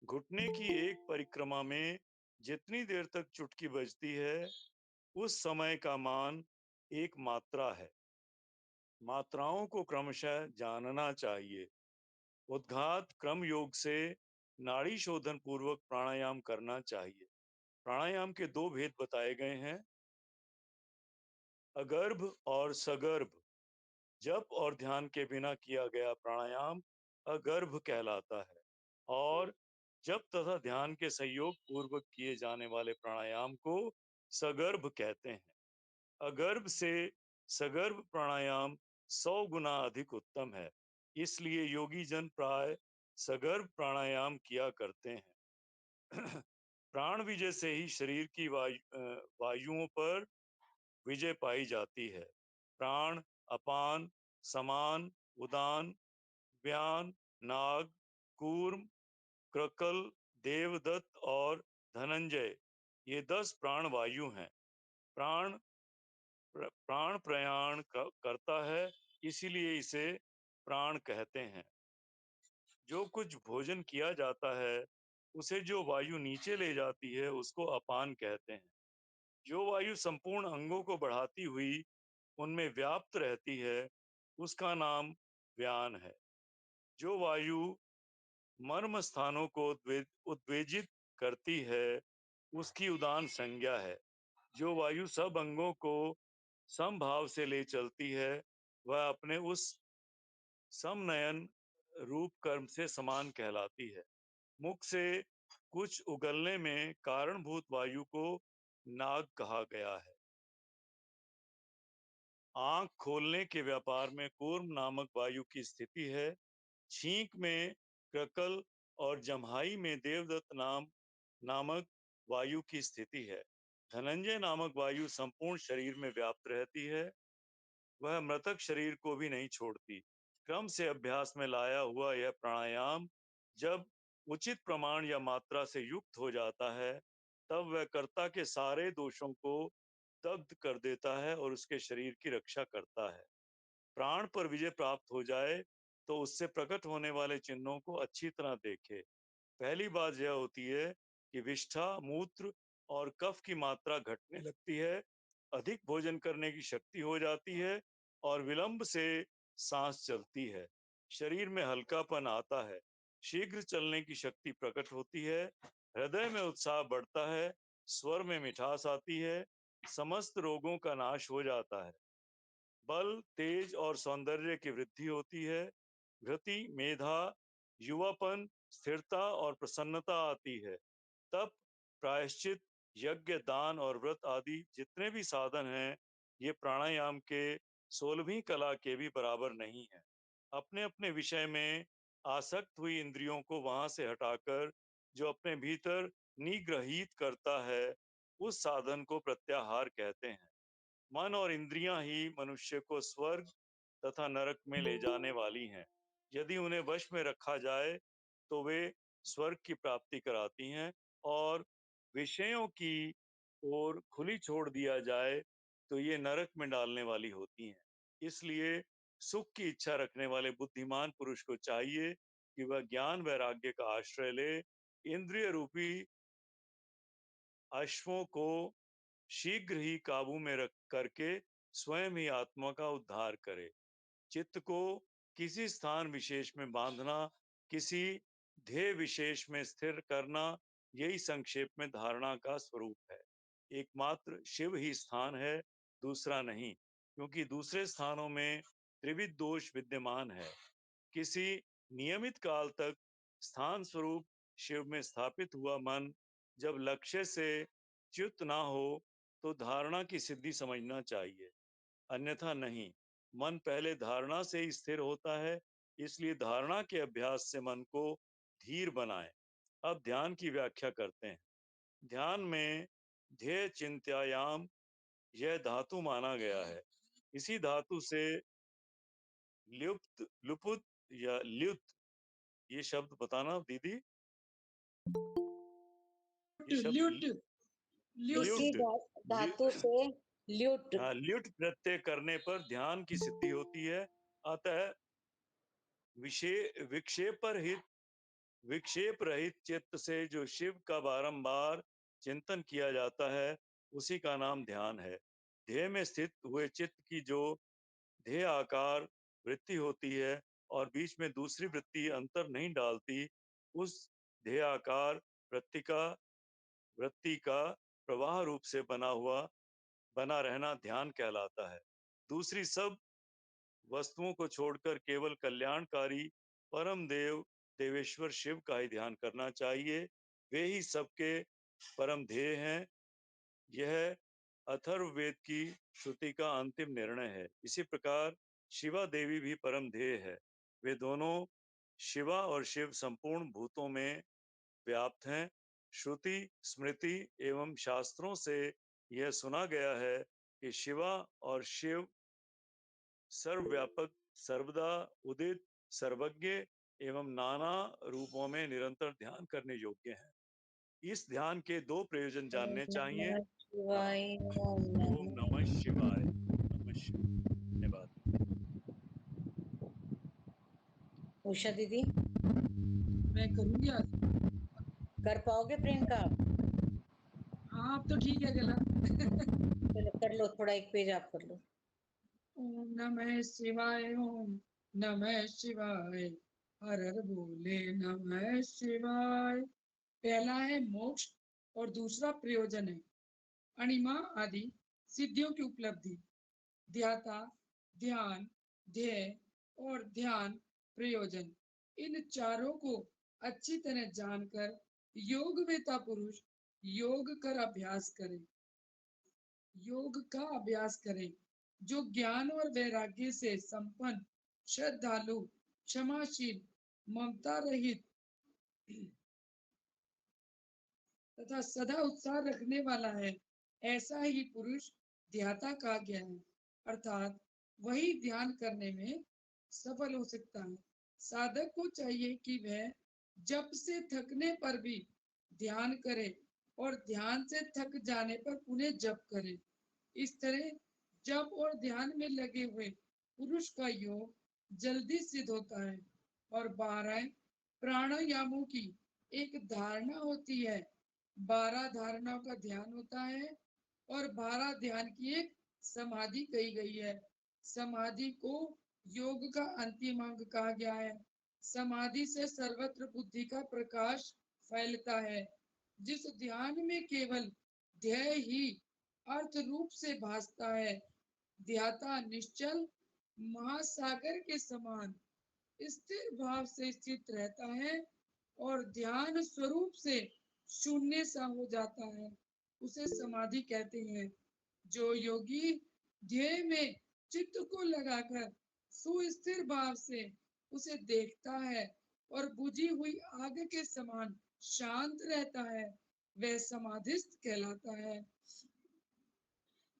घुटने की एक परिक्रमा में जितनी देर तक चुटकी बजती है उस समय का मान 1 मात्रा है। मात्राओं को क्रमशः जानना चाहिए। उद्घात क्रम योग से नाड़ी शोधन पूर्वक प्राणायाम करना चाहिए। प्राणायाम के 2 भेद बताए गए हैं, अगर्भ और सगर्भ। जप और ध्यान के बिना किया गया प्राणायाम अगर्भ कहलाता है और जप तथा ध्यान के सहयोग पूर्वक किए जाने वाले प्राणायाम को सगर्भ कहते हैं। अगर्भ से सगर्भ प्राणायाम 100 गुना अधिक उत्तम है, इसलिए योगी जन प्राय सगर्भ प्राणायाम किया करते हैं। प्राण विजय से ही शरीर की वायुओं पर विजय पाई जाती है। प्राण, अपान, समान, उदान, व्यान, नाग, कूर्म, क्रकल, देवदत्त और धनंजय, ये 10 प्राण वायु हैं। प्राण प्राण प्रयाण करता है, इसीलिए इसे प्राण कहते हैं। जो कुछ भोजन किया जाता है, उसे जो वायु नीचे ले जाती है, उसको अपान कहते हैं। जो वायु संपूर्ण अंगों को बढ़ाती हुई उनमें व्याप्त रहती है, उसका नाम व्यान है। जो वायु मर्म स्थानों को उद्वेजित करती है, उसकी उदान संज्ञा है। जो वायु सब अंगों को समभाव से ले चलती है, वह अपने उस समनयन रूप कर्म से समान कहलाती है। मुख से कुछ उगलने में कारणभूत वायु को नाग कहा गया है। आंख खोलने के व्यापार में कूर्म नामक वायु की स्थिति है। छींक में क्रकल और जम्हाई में देवदत्त नामक वायु की स्थिति है। धनंजय नामक वायु संपूर्ण शरीर में व्याप्त रहती है। वह मृतक शरीर को भी नहीं छोड़ती। क्रम से अभ्यास में लाया हुआ यह प्राणायाम जब उचित प्रमाण या मात्रा से युक्त हो जाता है, तब वह कर्ता के सारे दोषों को दग्ध कर देता है और उसके शरीर की रक्षा करता है। प्राण पर विजय प्राप्त हो जाए तो उससे प्रकट होने वाले चिन्हों को अच्छी तरह देखे। पहली बात यह होती है कि विष्ठा, मूत्र और कफ की मात्रा घटने लगती है, अधिक भोजन करने की शक्ति हो जाती है और विलंब से सांस चलती है। शरीर में हल्कापन आता है, शीघ्र चलने की शक्ति प्रकट होती है, हृदय में उत्साह बढ़ता है, स्वर में मिठास आती है, समस्त रोगों का नाश हो जाता है, बल, तेज और सौंदर्य की वृद्धि होती है, गति, मेधा, युवापन, स्थिरता और प्रसन्नता आती है। तप, प्रायश्चित, यज्ञ, दान और व्रत आदि जितने भी साधन हैं, ये प्राणायाम के 16वीं कला के भी बराबर नहीं है। अपने अपने विषय में आसक्त हुई इंद्रियों को वहां से हटाकर जो अपने भीतर निग्रहित करता है, उस साधन को प्रत्याहार कहते हैं। मन और इंद्रियां ही मनुष्य को स्वर्ग तथा नरक में ले जाने वाली हैं। यदि उन्हें वश में रखा जाए तो वे स्वर्ग की प्राप्ति कराती हैं, और विषयों की ओर खुली छोड़ दिया जाए तो ये नरक में डालने वाली होती हैं। इसलिए सुख की इच्छा रखने वाले बुद्धिमान पुरुष को चाहिए कि वह ज्ञान वैराग्य का आश्रय ले, इंद्रिय रूपी अश्वों को शीघ्र ही काबू में रख करके स्वयं ही आत्मा का उद्धार करे। चित्त को किसी स्थान विशेष में बांधना, किसी ध्येय विशेष में स्थिर करना, यही संक्षेप में धारणा का स्वरूप है। एकमात्र शिव ही स्थान है, दूसरा नहीं, क्योंकि दूसरे स्थानों में त्रिविध दोष विद्यमान है। किसी नियमित काल तक स्थान स्वरूप शिव में स्थापित हुआ मन जब लक्ष्य से च्युत ना हो तो धारणा की सिद्धि समझना चाहिए, अन्यथा नहीं। मन पहले धारणा से ही स्थिर होता है, इसलिए धारणा के अभ्यास से मन को धीर बनाएं। अब ध्यान की व्याख्या करते हैं। ध्यान में ध्येय चिंत्यायाम यह धातु माना गया है। इसी धातु से ल्युप्त, लुपुत या ल्युत, ये शब्द बताना दीदी। ये शब्द ल्यूट इसी ल्युट, धातु से ल्यूट। ल्युट प्रत्यय करने पर ध्यान की सिद्धि होती है। अतः विक्षेप रहित चित्त से जो शिव का बारंबार चिंतन किया जाता है, उसी का नाम ध्यान है। ध्येय में स्थित हुए चित्त की जो ध्येय आकार वृत्ति होती है और बीच में दूसरी वृत्ति अंतर नहीं डालती, उस ध्येय आकार वृत्ति का प्रवाह रूप से बना रहना ध्यान कहलाता है। दूसरी सब वस्तुओं को छोड़कर केवल कल्याणकारी परम देवेश्वर शिव का ही ध्यान करना चाहिए। वे ही सबके परम ध्येय हैं। यह अथर्ववेद की श्रुति का अंतिम निर्णय है। इसी प्रकार शिवा देवी भी परम ध्येय है। वे दोनों, शिवा और शिव, संपूर्ण भूतों में व्याप्त हैं। श्रुति, स्मृति एवं शास्त्रों से यह सुना गया है कि शिवा और शिव सर्वव्यापक, सर्वदा उदित, सर्वज्ञ एवं नाना रूपों में निरंतर ध्यान करने योग्य हैं। इस ध्यान के दो प्रयोजन जानने चाहिए। नमः शिवाय ओम ओम नमः शिवाय। नमः शिवाय। धन्यवाद। उषा दीदी मैं करूंगी आज। कर पाओगे प्रियंका? हाँ अब तो ठीक है गला। चलो कर लो, थोड़ा एक पेज आप कर लो। ओम नमः शिवाय ओम नमः शिवाय हर हर बोले नमः शिवाय। पहला है मोक्ष और दूसरा प्रयोजन है अणिमा आदि सिद्धियों की उपलब्धि। ध्याता, ध्यान, ध्येय और ध्यान प्रयोजन, इन चारों को अच्छी तरह जानकर योगवेता पुरुष योग का अभ्यास करें। जो ज्ञान और वैराग्य से संपन्न, श्रद्धालु, क्षमाशील, ममता रहित तथा सदा उत्साह रखने वाला है, ऐसा ही पुरुष ध्याता कहा गया है। अर्थात वही ध्यान करने में सफल हो सकता है। साधक को चाहिए कि वह जप से थकने पर भी ध्यान करे और ध्यान से थक जाने पर पुनः जप करे। इस तरह जप और ध्यान में लगे हुए पुरुष का योग जल्दी सिद्ध होता है। और 12 प्राणायामों की एक धारणा होती है। 12 धारणाओं का ध्यान होता है और 12 ध्यान की एक समाधि कही गई है। समाधि को योग का अंतिम अंग कहा गया है। समाधि से सर्वत्र बुद्धि का प्रकाश फैलता है। जिस ध्यान में केवल ध्येय ही अर्थ रूप से भासता है, ध्याता निश्चल महासागर के समान स्थिर भाव से स्थित रहता है और ध्यान स्वरूप से शून्य सा हो जाता है। उसे समाधि कहते हैं। जो योगी ध्येय में चित्त को लगाकर सुस्थिर भाव से उसे देखता है और बुझी हुई आग के समान शांत रहता है, वह समाधिस्थ कहलाता है।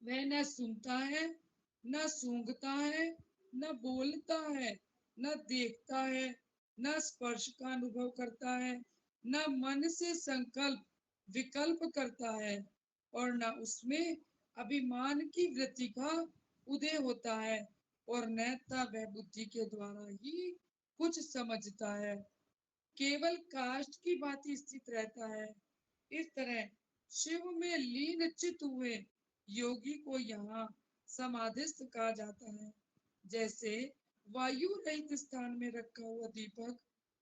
वह न सुनता है, न सूंघता है, न बोलता है, न देखता है, न स्पर्श का अनुभव करता है, न मन से संकल्प विकल्प करता है और न उसमें अभिमान की वृत्ति का उदय होता है और न वह बुद्धि के द्वारा ही कुछ समझता है, केवल काष्ठ की भांति स्थित रहता है। इस तरह शिव में लीन चित हुए योगी को यहाँ समाधिस्थ कहा जाता है। जैसे वायु रहित स्थान में रखा हुआ दीपक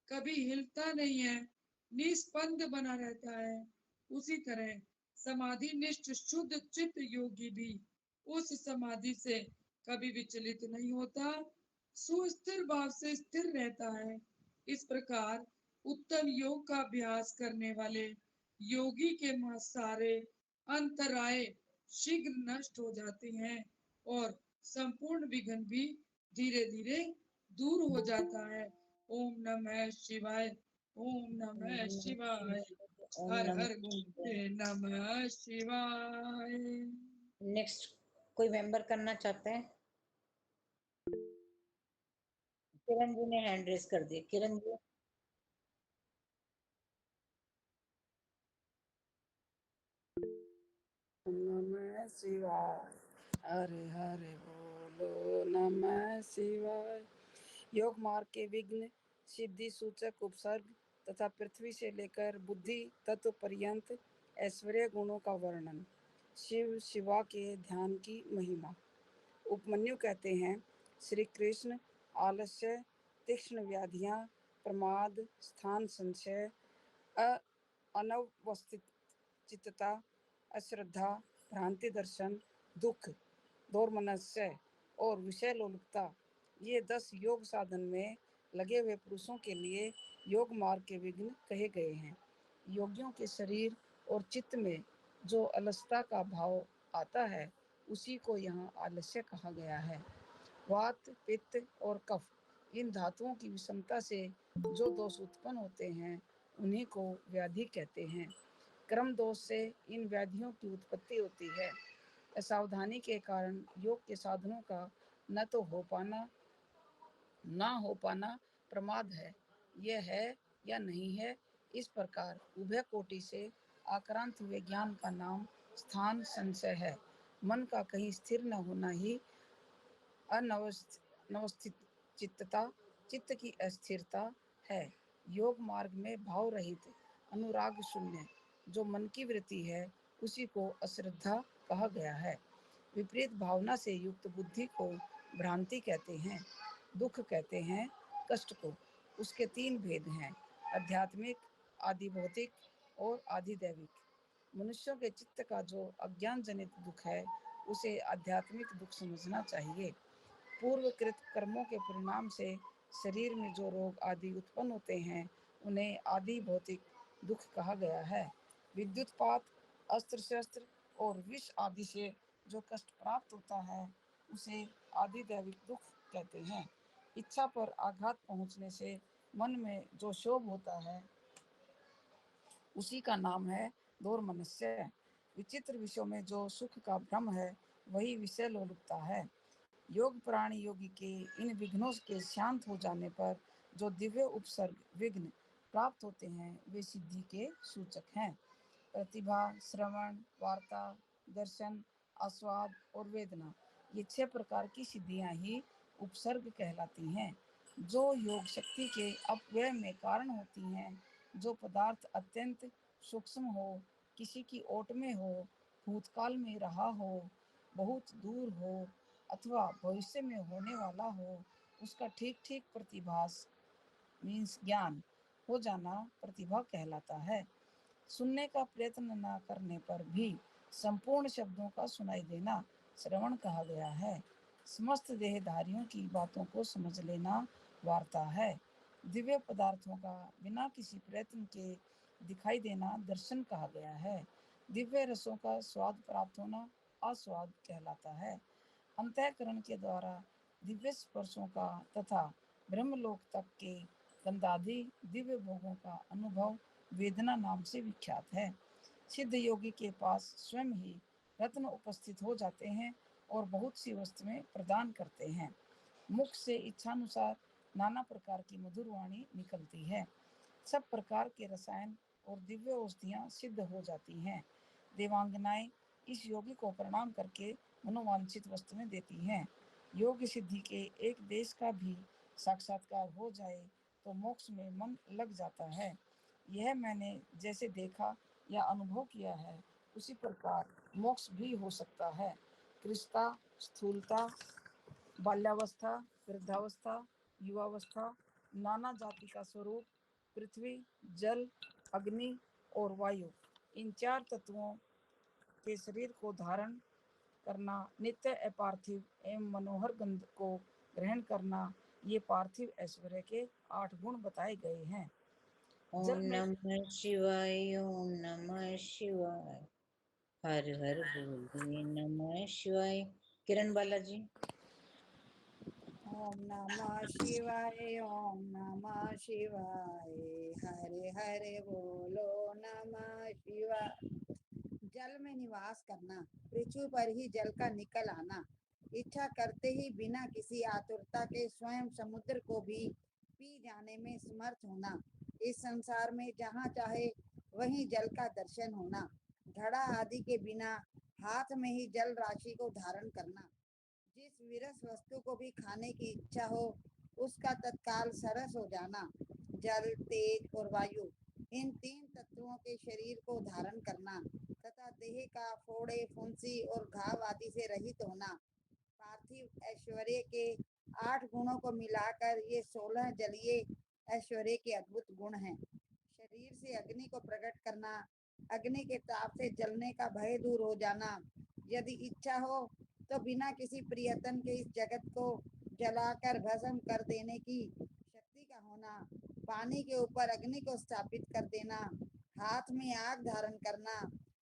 कभी हिलता नहीं है, निस्पंद बना रहता है, उसी तरह समाधि निष्ठ शुद्ध चित्त योगी भी उस समाधि से कभी विचलित नहीं होता, सुस्थिर भाव से स्थिर रहता है। इस प्रकार उत्तम योग का अभ्यास करने वाले योगी के सारे अंतराय शीघ्र नष्ट हो जाते हैं और संपूर्ण विघ्न भी धीरे धीरे दूर हो जाता है। ओम नमः शिवाय। ओम नमः शिवाय। ओम हर नमः हर बोले नमः शिवाय। नेक्स्ट कोई मेंबर करना चाहते हैं? किरण जी ने हैंड रेस कर दिया। किरण जी नमः शिवाय। हरे हरे बोलो नमः शिवाय। योग मार्ग के विघ्न, सिद्धि सूचक उपसर्ग तथा पृथ्वी से लेकर बुद्धि तत्व पर्यंत ऐश्वर्य गुणों का वर्णन। शिव शिवा के ध्यान की महिमा। उपमन्यु कहते हैं, श्री कृष्ण आलस्य, तीक्ष्ण व्याधियां, प्रमाद, स्थान संशय, अनवस्थित चित्तता, अश्रद्धा, भ्रांति दर्शन, दुख, दौर्मनस्य और विषय लोलुपता, ये 10 योग साधन में लगे हुए पुरुषों के लिए योग मार्ग के विघ्न कहे गए हैं। योगियों के शरीर और चित्त में जो अलसता का भाव आता है, उसी को यहाँ आलस्य कहा गया है। वात, पित्त और कफ, इन धातुओं की विषमता से जो दोष उत्पन्न होते हैं, उन्हीं को व्याधि कहते हैं। क्रम दोष से इन व्याधियों की उत्पत्ति होती है। असावधानी के कारण योग के साधनों का न हो पाना प्रमाद है यह है या नहीं है, इस प्रकार उभय कोटि से आक्रांत हुए ज्ञान का नाम स्थान संशय है। मन का कहीं स्थिर न होना ही अनवस्थित चित्तता, चित्त की अस्थिरता है। योग मार्ग में भाव रहित अनुराग शून्य जो मन की वृत्ति है, उसी को अश्रद्धा कहा गया है। विपरीत भावना से युक्त बुद्धि को भ्रांति कहते हैं। दुख कहते हैं कष्ट को। उसके तीन भेद हैं, आध्यात्मिक, आदि भौतिक और आदि दैविक। मनुष्यों के चित्त का जो अज्ञान जनित दुख है, उसे आध्यात्मिक दुख समझना चाहिए। पूर्वकृत कर्मों के परिणाम से शरीर में जो रोग आदि उत्पन्न होते हैं, उन्हें आदि भौतिक दुख कहा गया है। विद्युतपात, अस्त्र शस्त्र और विष आदि से जो कष्ट प्राप्त होता है, उसे आदि दैविक दुख कहते हैं। इच्छा पर आघात पहुंचने से मन में जो क्षोभ होता है, उसी का नाम है दोर्मनस्य। विचित्र विषयों में जो सुख का भ्रम है, वही विषय लोलुपता है। योग प्राणी योगी के इन विघ्नों के शांत हो जाने पर जो दिव्य उपसर्ग विघ्न प्राप्त होते हैं, वे सिद्धि के सूचक हैं। प्रतिभा, श्रवण, वार्ता, दर्शन, आस्वाद और वेदना, ये 6 प्रकार की सिद्धियां ही उपसर्ग कहलाती हैं, जो योग शक्ति के अपव्यय में कारण होती हैं। जो पदार्थ अत्यंत सूक्ष्म हो, किसी की ओट में हो, भूतकाल में रहा हो, बहुत दूर हो अथवा भविष्य में होने वाला हो, उसका ठीक ठीक प्रतिभास मीन्स ज्ञान हो जाना प्रतिभा कहलाता है। सुनने का प्रयत्न न करने पर भी संपूर्ण शब्दों का सुनाई देना श्रवण कहा गया है। समस्त देहधारियों की बातों को समझ लेना वार्ता है। दिव्य पदार्थों का बिना किसी प्रयत्न के दिखाई देना दर्शन कहा गया है। दिव्य रसों का स्वाद प्राप्त होना आस्वाद कहलाता है। अंतःकरण के द्वारा दिव्य स्पर्शों का तथा ब्रह्मलोक तक के गंधादि दिव्य भोगों का अनुभव वेदना नाम से विख्यात है। सिद्ध योगी के पास स्वयं ही रत्न उपस्थित हो जाते हैं और बहुत सी वस्तुएं प्रदान करते हैं। मुख से इच्छानुसार नाना प्रकार की मधुर वाणी निकलती है। सब प्रकार के रसायन और दिव्य औषधियां सिद्ध हो जाती हैं। देवांगनाएं इस योगी को प्रणाम करके मनोवांछित वस्तुएं देती हैं। योग सिद्धि के एक देश का भी साक्षात्कार हो जाए तो मोक्ष में मन लग जाता है। यह मैंने जैसे देखा या अनुभव किया है, उसी प्रकार मोक्ष भी हो सकता है। कृष्णता, स्थूलता, बाल्यावस्था, वृद्धावस्था, युवावस्था, नाना जाति का स्वरूप, पृथ्वी, जल, अग्नि और वायु, इन 4 तत्वों के शरीर को धारण करना, नित्य अपार्थिव एवं मनोहर गंध को ग्रहण करना, ये पार्थिव ऐश्वर्य के 8 गुण बताए गए हैं। ओम नमः शिवाय, ओम नमः शिवाय, हर हर बोले नमः शिवाय। किरण बालाजी। ओम नमः शिवाय, ओम नमः शिवाय, हरे हरे बोलो नमः शिवाय। जल में निवास करना, पृथ्वी पर ही जल का निकल आना, इच्छा करते ही बिना किसी आतुरता के स्वयं समुद्र को भी पी जाने में समर्थ होना, इस संसार में जहाँ चाहे वहीं जल का दर्शन होना, घड़ा आदि के बिना हाथ में ही जल राशि को धारण करना, जिस विरस वस्तु को भी खाने की इच्छा हो उसका तत्काल सरस हो जाना, जल, तेज और वायु, इन 3 तत्वों के शरीर को धारण करना तथा देह का फोड़े, फुंसी और घाव आदि से रहित होना। पार्थिव ऐश्वर्य के 8 गुणों को मिलाकर ये 16 जलीय ऐश्वर्य के अद्भुत गुण हैं। शरीर से अग्नि को प्रकट करना, अग्नि के ताप से जलने का भय दूर हो जाना, यदि इच्छा हो तो बिना किसी प्रियतन के इस जगत को जलाकर भस्म कर देने की शक्ति का होना, पानी के ऊपर अग्नि को स्थापित कर देना, हाथ में आग धारण करना,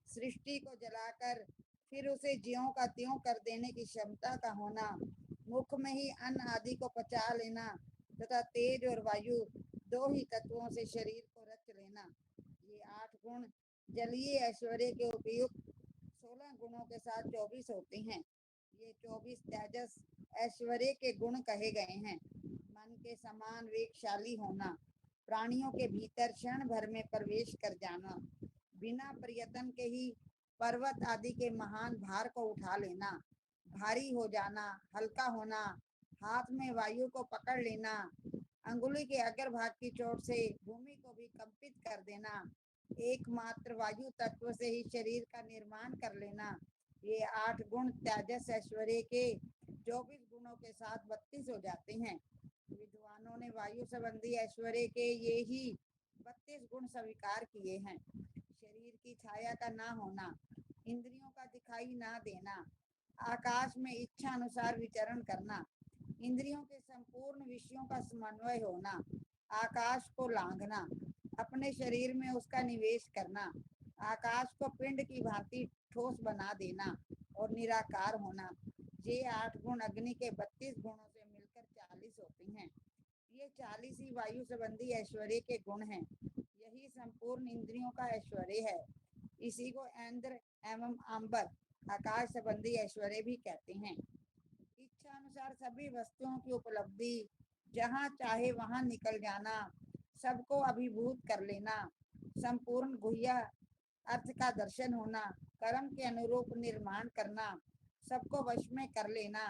सृष्टि को जलाकर फिर उसे ज्यों का त्यों कर देने की क्षमता का होना, मुख में ही अन्न आदि को पचा लेना तथा तेज और वायु 2 ही तत्वों से शरीर को रच लेना। ये 8 गुण जलीय ऐश्वर्य के उपयुक्त 16 गुणों के साथ 24 होते हैं। ये 24 तेजस ऐश्वर्य के गुण कहे गए हैं। मन के समान वेगशाली होना, प्राणियों के भीतर क्षण भर में प्रवेश कर जाना, बिना प्रयत्न के ही पर्वत आदि के महान भार को उठा लेना, भारी हो जाना, हल्का होना, हाथ में वायु को पकड़ लेना, अंगुली के अग्रभाग की चोट से भूमि को भी कंपित कर देना, एकमात्र वायु तत्व से ही शरीर का निर्माण कर लेना, ये 8 गुण तेजस ऐश्वर्य के 24 गुणों के साथ 32 हो जाते हैं। विद्वानों ने वायु संबंधी ऐश्वर्य के ये ही 32 गुण स्वीकार किए हैं। शरीर की छाया का ना होना, इंद्रियों का दिखाई ना देना, आकाश में इच्छा अनुसार विचरण करना, इंद्रियों के संपूर्ण विषयों का समन्वय होना, आकाश को लांघना, अपने शरीर में उसका निवेश करना, आकाश को पिंड की भांति ठोस बना देना और निराकार होना, ये 8 गुण अग्नि के 32 गुणों से मिलकर 40 होते हैं। ये 40 ही वायु संबंधी ऐश्वर्य के गुण हैं। यही संपूर्ण इंद्रियों का ऐश्वर्य है। इसी को इंद्र एवं अंबर आकाश संबंधी ऐश्वर्य भी कहते हैं। इच्छा अनुसार सभी वस्तुओं की उपलब्धि, जहाँ चाहे वहां निकल जाना, सबको अभिभूत कर लेना, संपूर्ण गुह्य अर्थ का दर्शन होना, कर्म के अनुरूप निर्माण करना, सबको वश में कर लेना,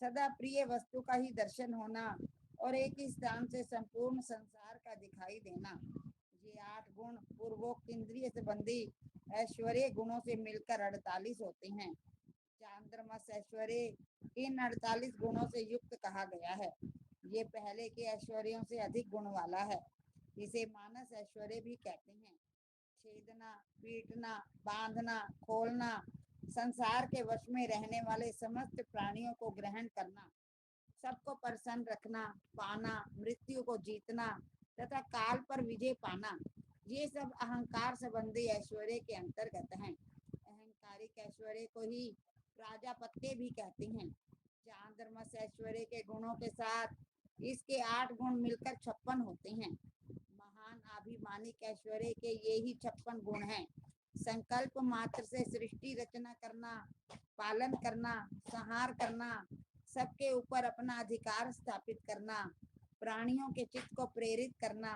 सदा प्रिय वस्तु का ही दर्शन होना और एक ही स्थान से संपूर्ण संसार का दिखाई देना, ये 8 गुण पूर्वोक्त इंद्रिय संबंधी ऐश्वर्य गुणों से मिलकर 48 होते हैं। चांद्रमस ऐश्वर्य इन 48 गुणों से युक्त कहा गया है। ये पहले के ऐश्वर्यों से अधिक गुण वाला है। इसे मानस ऐश्वर्य भी कहते हैं। छेदना, पीटना, बांधना, खोलना, संसार के वश में रहने वाले समस्त प्राणियों को ग्रहण करना, सबको प्रसन्न रखना, पाना, मृत्यु को जीतना तथा काल पर विजय पाना, ये सब अहंकार संबंधी ऐश्वर्य के अंतर्गत हैं। अहंकारिक ऐश्वर्य को ही प्राजापत्य भी कहते हैं। चांद्रमस ऐश्वर्य के गुणों के साथ इसके 8 गुण मिलकर 56 होते हैं। महान अभिमानिक ऐश्वर्य के ये ही 56 गुण हैं। संकल्प मात्र से सृष्टि रचना करना, पालन करना, संहार करना, सबके ऊपर अपना अधिकार स्थापित करना, प्राणियों के चित्त को प्रेरित करना,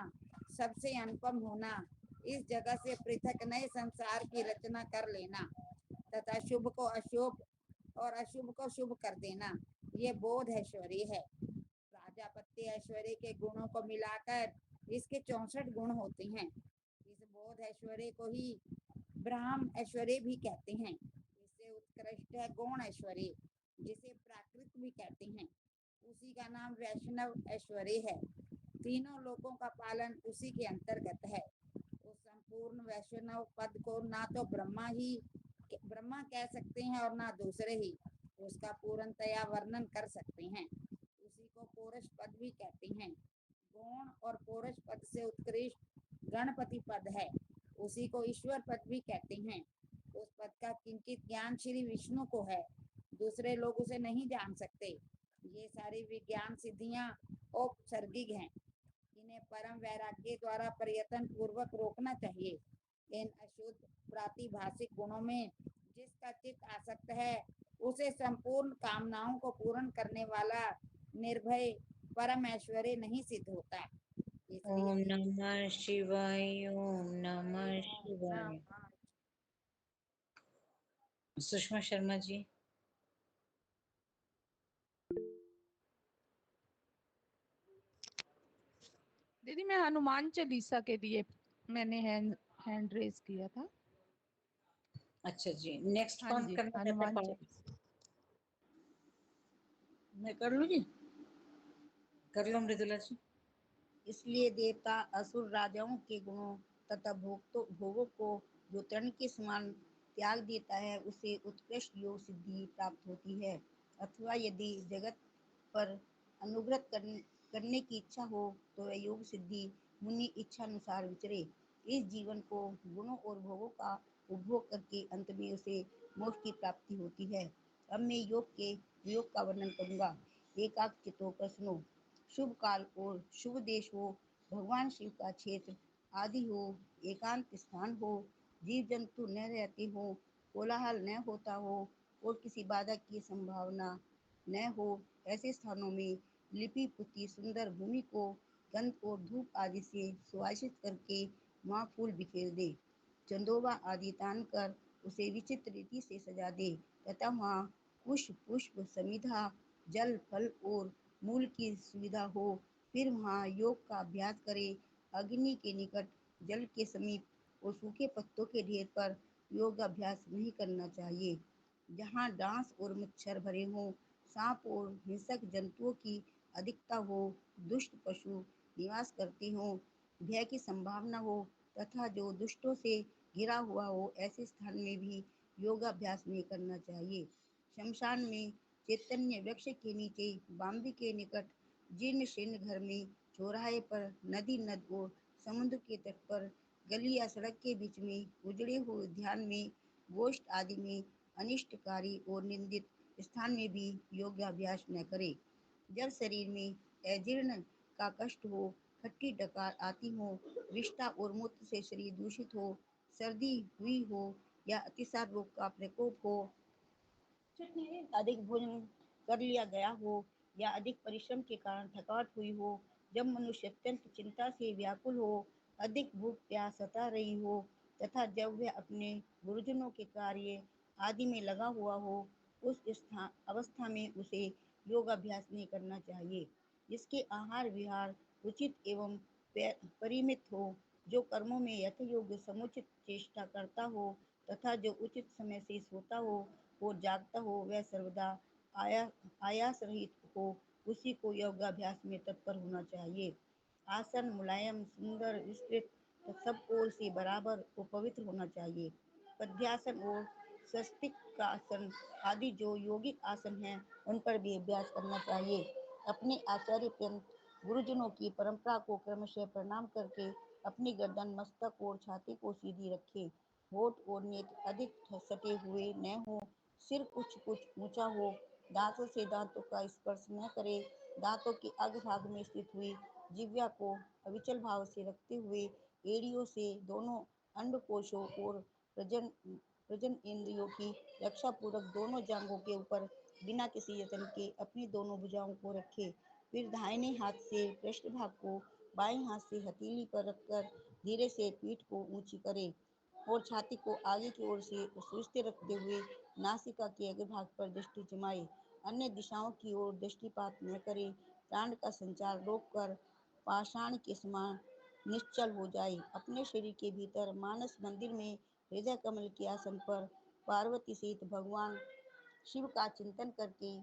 सबसे अनुपम होना, इस जगह से पृथक नए संसार की रचना कर लेना तथा शुभ को अशुभ और अशुभ को शुभ कर देना, ये बोध ऐश्वर्य है। प्राजापत्य ऐश्वर्य के गुणों को मिलाकर इसके 64 गुण होते हैं। इस बोध ऐश्वर्य को ही ब्राह्म ऐश्वर्य भी कहते हैं। इससे उत्कृष्ट है गौण ऐश्वर्य, जिसे प्राकृत भी कहते हैं। उसी का नाम वैष्णव ऐश्वर्य है। तीनों लोकों का पालन उसी के अंतर्गत है। उस संपूर्ण वैष्णव पद को ना तो ब्रह्मा कह सकते हैं और ना दूसरे ही उसका पूर्णतया वर्णन कर सकते हैं। उसी को पौरुष पद भी कहते हैं। गौण और पौरुष पद से उत्कृष्ट गणपति पद है। उसी को ईश्वर पद भी कहते हैं। उस पद का किंचित ज्ञान श्री विष्णु को है, दूसरे लोग उसे नहीं जान सकते। ये सारी विज्ञान सिद्धियां औपसर्गिक हैं। इन्हें परम वैराग्य द्वारा प्रयत्न पूर्वक रोकना चाहिए। इन अशुद्ध प्रातिभाषिक गुणों में जिसका चित्त आसक्त है, उसे संपूर्ण कामनाओं को पूर्ण करने वाला निर्भय परम ऐश्वर्य नहीं सिद्ध होता। ओम नमः शिवाय। ओम नमः शिवाय। सुषमा शर्मा जी। दीदी मैं हनुमान चालीसा के लिए मैंने हैंड रेज किया था। अच्छा जी, नेक्स्ट हाँ कौन जी, करना हनुमान चाहता है? चालीसा। मैं कर लूँ जी, कर लो मृदुला जी। इसलिए देवता असुर राजाओं के गुणों तथा भोगों को जो तृण के समान त्याग देता है, उसे उत्कृष्ट योग सिद्धि प्राप्त होती है। अथवा यदि जगत पर अनुग्रह करने की इच्छा हो तो वह योग सिद्धि मुनि इच्छा अनुसार विचरे। इस जीवन को गुणों और भोगों का उपभोग करके अंत में उसे मोक्ष की प्राप्ति होती है। अब मैं योग के प्रयोग का वर्णन करूंगा। एकाग्र चित्त होकर सुनो। शुभ काल और शुभ देश हो, भगवान शिव का क्षेत्र आदि हो, एकांत स्थान हो, जीव जंतु न रहते हो, कोलाहल न होता हो और किसी बाधा की संभावना न हो, ऐसे स्थानों में लिपि पुती सुंदर भूमि को गंध और धूप आदि से सुवासित करके वहाँ फूल बिखेर दे। चंदोबा आदि तान कर उसे विचित्र रीति से सजा दे तथा वहाँ पुष्प पुष्प समिधा जल फल और मूल की सुविधा हो। फिर वहाँ योग का अभ्यास करे। अग्नि के निकट, जल के समीप और सूखे पत्तों के ढेर पर योगाभ्यास नहीं करना चाहिए। जहाँ डांस और मच्छर भरे हों, सांप और हिंसक जंतुओं की अधिकता हो, दुष्ट पशु निवास करते हों, भय की संभावना हो तथा जो दुष्टों से घिरा हुआ हो, ऐसे स्थान में भी योगाभ्यास नहीं करना चाहिए। शमशान में, चैतन्य वृक्ष के नीचे, बाम्बी के निकट, जीर्ण शीर्ण घर में, चौराहे पर, नदी नद और समुद्र के तट पर, गली या सड़क के बीच में, उजड़े हुए उद्यान में, गोष्ठ आदि में, अनिष्टकारी और निंदित स्थान में भी योगाभ्यास न करे। जब शरीर में अजीर्ण का कष्ट हो, खट्टी डकार आती हो, विष्ठा और मूत्र से शरीर दूषित हो, सर्दी हुई हो या अतिसार रोग का प्रकोप हो, अधिक भोजन कर लिया गया हो या अधिक परिश्रम के कारण थकावट हुई हो, जब मनुष्य अत्यंत चिंता से व्याकुल हो, अधिक भूख प्यास सता रही हो तथा जब वह अपने गुरुजनों के कार्य आदि में लगा हुआ हो, उस अवस्था में उसे योगाभ्यास नहीं करना चाहिए। जिसके आहार विहार उचित एवं परिमित हो, जो कर्मों में यथायोग्य समुचित चेष्टा करता हो तथा जो उचित समय से सोता हो और जागता हो, वह सर्वदा आयास रहित हो, उसी को योगाभ्यास में तत्पर होना चाहिए। आसन मुलायम, सुंदर, विस्तृत, सब ओर से बराबर और पवित्र होना चाहिए। पद्यासन और स्वस्तिक का आसन आदि जो यौगिक आसन हैं, उन पर भी अभ्यास करना चाहिए। अपने आचार्य पर्यंत गुरुजनों की परंपरा को क्रमशः प्रणाम करके अपनी गर्दन, मस्तक और छाती को सीधी रखे। होठ और नेत्र अधिक सटे हुए न हो, सिर कुछ ऊंचा हो, दांतों से दांतों का स्पर्श न करे। दांतों के अग्रभाग में स्थित हुई जिह्वा को अविचल भाव से रखते हुए एड़ियों से दोनों अंडकोशों और प्रजन इंद्रियों की रक्षा पूर्वक दोनों जांघों के ऊपर बिना किसी यत्न के अपनी दोनों भुजाओं को रखे। फिर दाहिने हाथ से पृष्ठभाग को बाएं हाथ से हथेली पर रखकर धीरे से पीठ को ऊंची करे और छाती को आगे की ओर से स्थिर रखते हुए नासिका के अग्रभाग पर दृष्टि जमाए। अन्य दिशाओं की ओर दृष्टिपात न करे। प्राण का संचार रोककर पाषाण के समान निश्चल हो जाए। अपने शरीर के भीतर मानस मंदिर में हृदय कमल के आसन पर पार्वती सहित भगवान शिव का चिंतन करके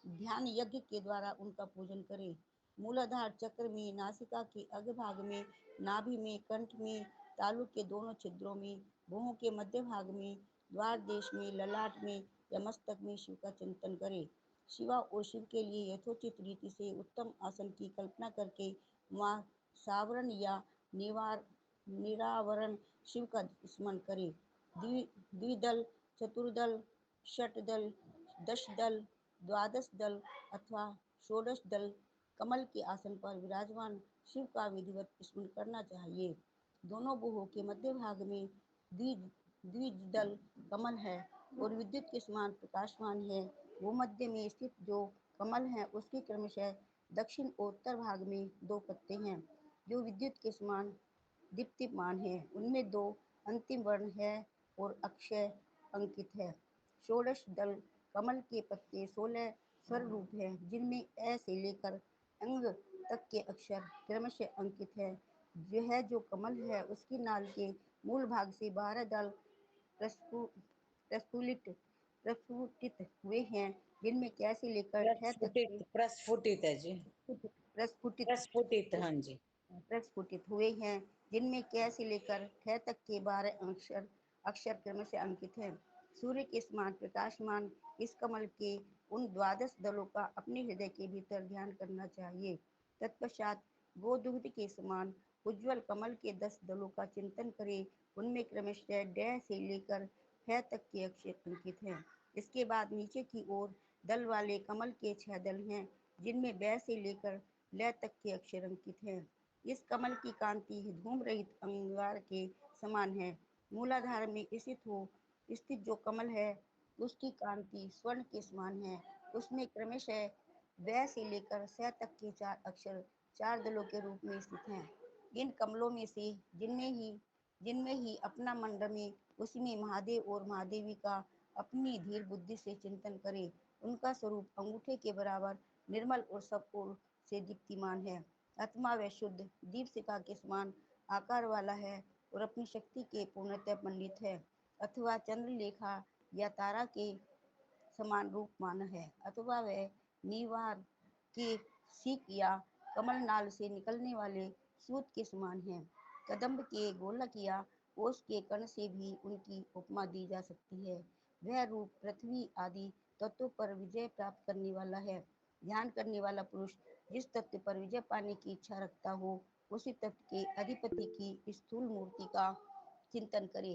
ध्यान यज्ञ के द्वारा उनका पूजन करें। मूलाधार चक्र में, नासिका के अग्रभाग में, नाभि में, कंठ में, तालु के दोनों छिद्रों में, भुहों के मध्य भाग में, द्वार देश में, ललाट में या मस्तक में शिव का चिंतन करें। शिवा और शिव के लिए यथोचित रीति से उत्तम आसन की कल्पना करके वहाँ सावरण या निरावरण शिव का स्मरण करें। द्विदल, चतुर्दल, षटदल, दशदल, द्वादश दल अथवा षोडश दल कमल के आसन पर विराजमान शिव का विधिवत स्मरण करना चाहिए। दोनों भुहों के मध्य भाग में द्विदल कमल है और विद्युत के समान प्रकाशमान है। वो मध्य में स्थित जो कमल है, उसके क्रमशः दक्षिण और उत्तर भाग में दो पत्ते हैं जो विद्युत के समान दीप्तिमान है। उनमें दो अंतिम वर्ण है और अक्षय अंकित है। षोडश दल कमल के पत्ते 16 स्वर रूप हैं, जिनमें अ से लेकर अंग तक के अक्षर क्रमशः अंकित है। यह जो कमल है, उसकी नाल के मूल भाग से 12 दल प्रस्फुटित हुए हैं, जिनमें क से लेकर ठ तक प्रस्फुटित है जी, प्रस्फुटित, हाँ जी, प्रस्फुटित हुए हैं, जिनमें क से लेकर ठ तक के 12 अक्षर क्रमशः अंकित हैं। सूर्य के समान प्रकाशमान इस कमल के उन 12 दलों का अपने हृदय के भीतर ध्यान करना चाहिए। तत्पश्चात गोदुग्ध के समान उज्ज्वल कमल के 10 दलों का चिंतन करें। उनमें क्रमशः ड से लेकर फ तक के अक्षर अंकित हैं। इसके बाद नीचे की ओर दल वाले कमल के 6 दल हैं, जिनमें ब से लेकर ल तक के अक्षर अंकित हैं। इस कमल की कांति धूम रहित अंगार के समान है। मूलाधार में स्थित जो कमल है, उसकी कांति स्वर्ण के समान है। उसमें क्रमशः वह से लेकर स तक के 4 अक्षर 4 दलों के रूप में स्थित हैं। इन कमलों में से जिनमें ही अपना मन रमे, उसी में महादेव और महादेवी का अपनी धीर बुद्धि से चिंतन करे। उनका स्वरूप अंगूठे के बराबर निर्मल और सब ओर से दीप्तिमान है। आत्मा व शुद्ध दीपशिखा के समान आकार वाला है और अपनी शक्ति के पूर्णतः पंडित है, अथवा चंद्रलेखा या तारा के समान रूपमान है, अथवा वह नीवार के सीख या कमल नाल से निकलने वाले सूत के समान है। कदम्ब के गोलक या ओस के कण से भी उनकी उपमा दी जा सकती है। वह रूप पृथ्वी आदि तत्वों पर विजय प्राप्त करने वाला है। ध्यान करने वाला पुरुष जिस तत्व पर विजय पाने की इच्छा रखता हो, उसी तत्व के अधिपति की स्थूल मूर्ति का चिंतन करे।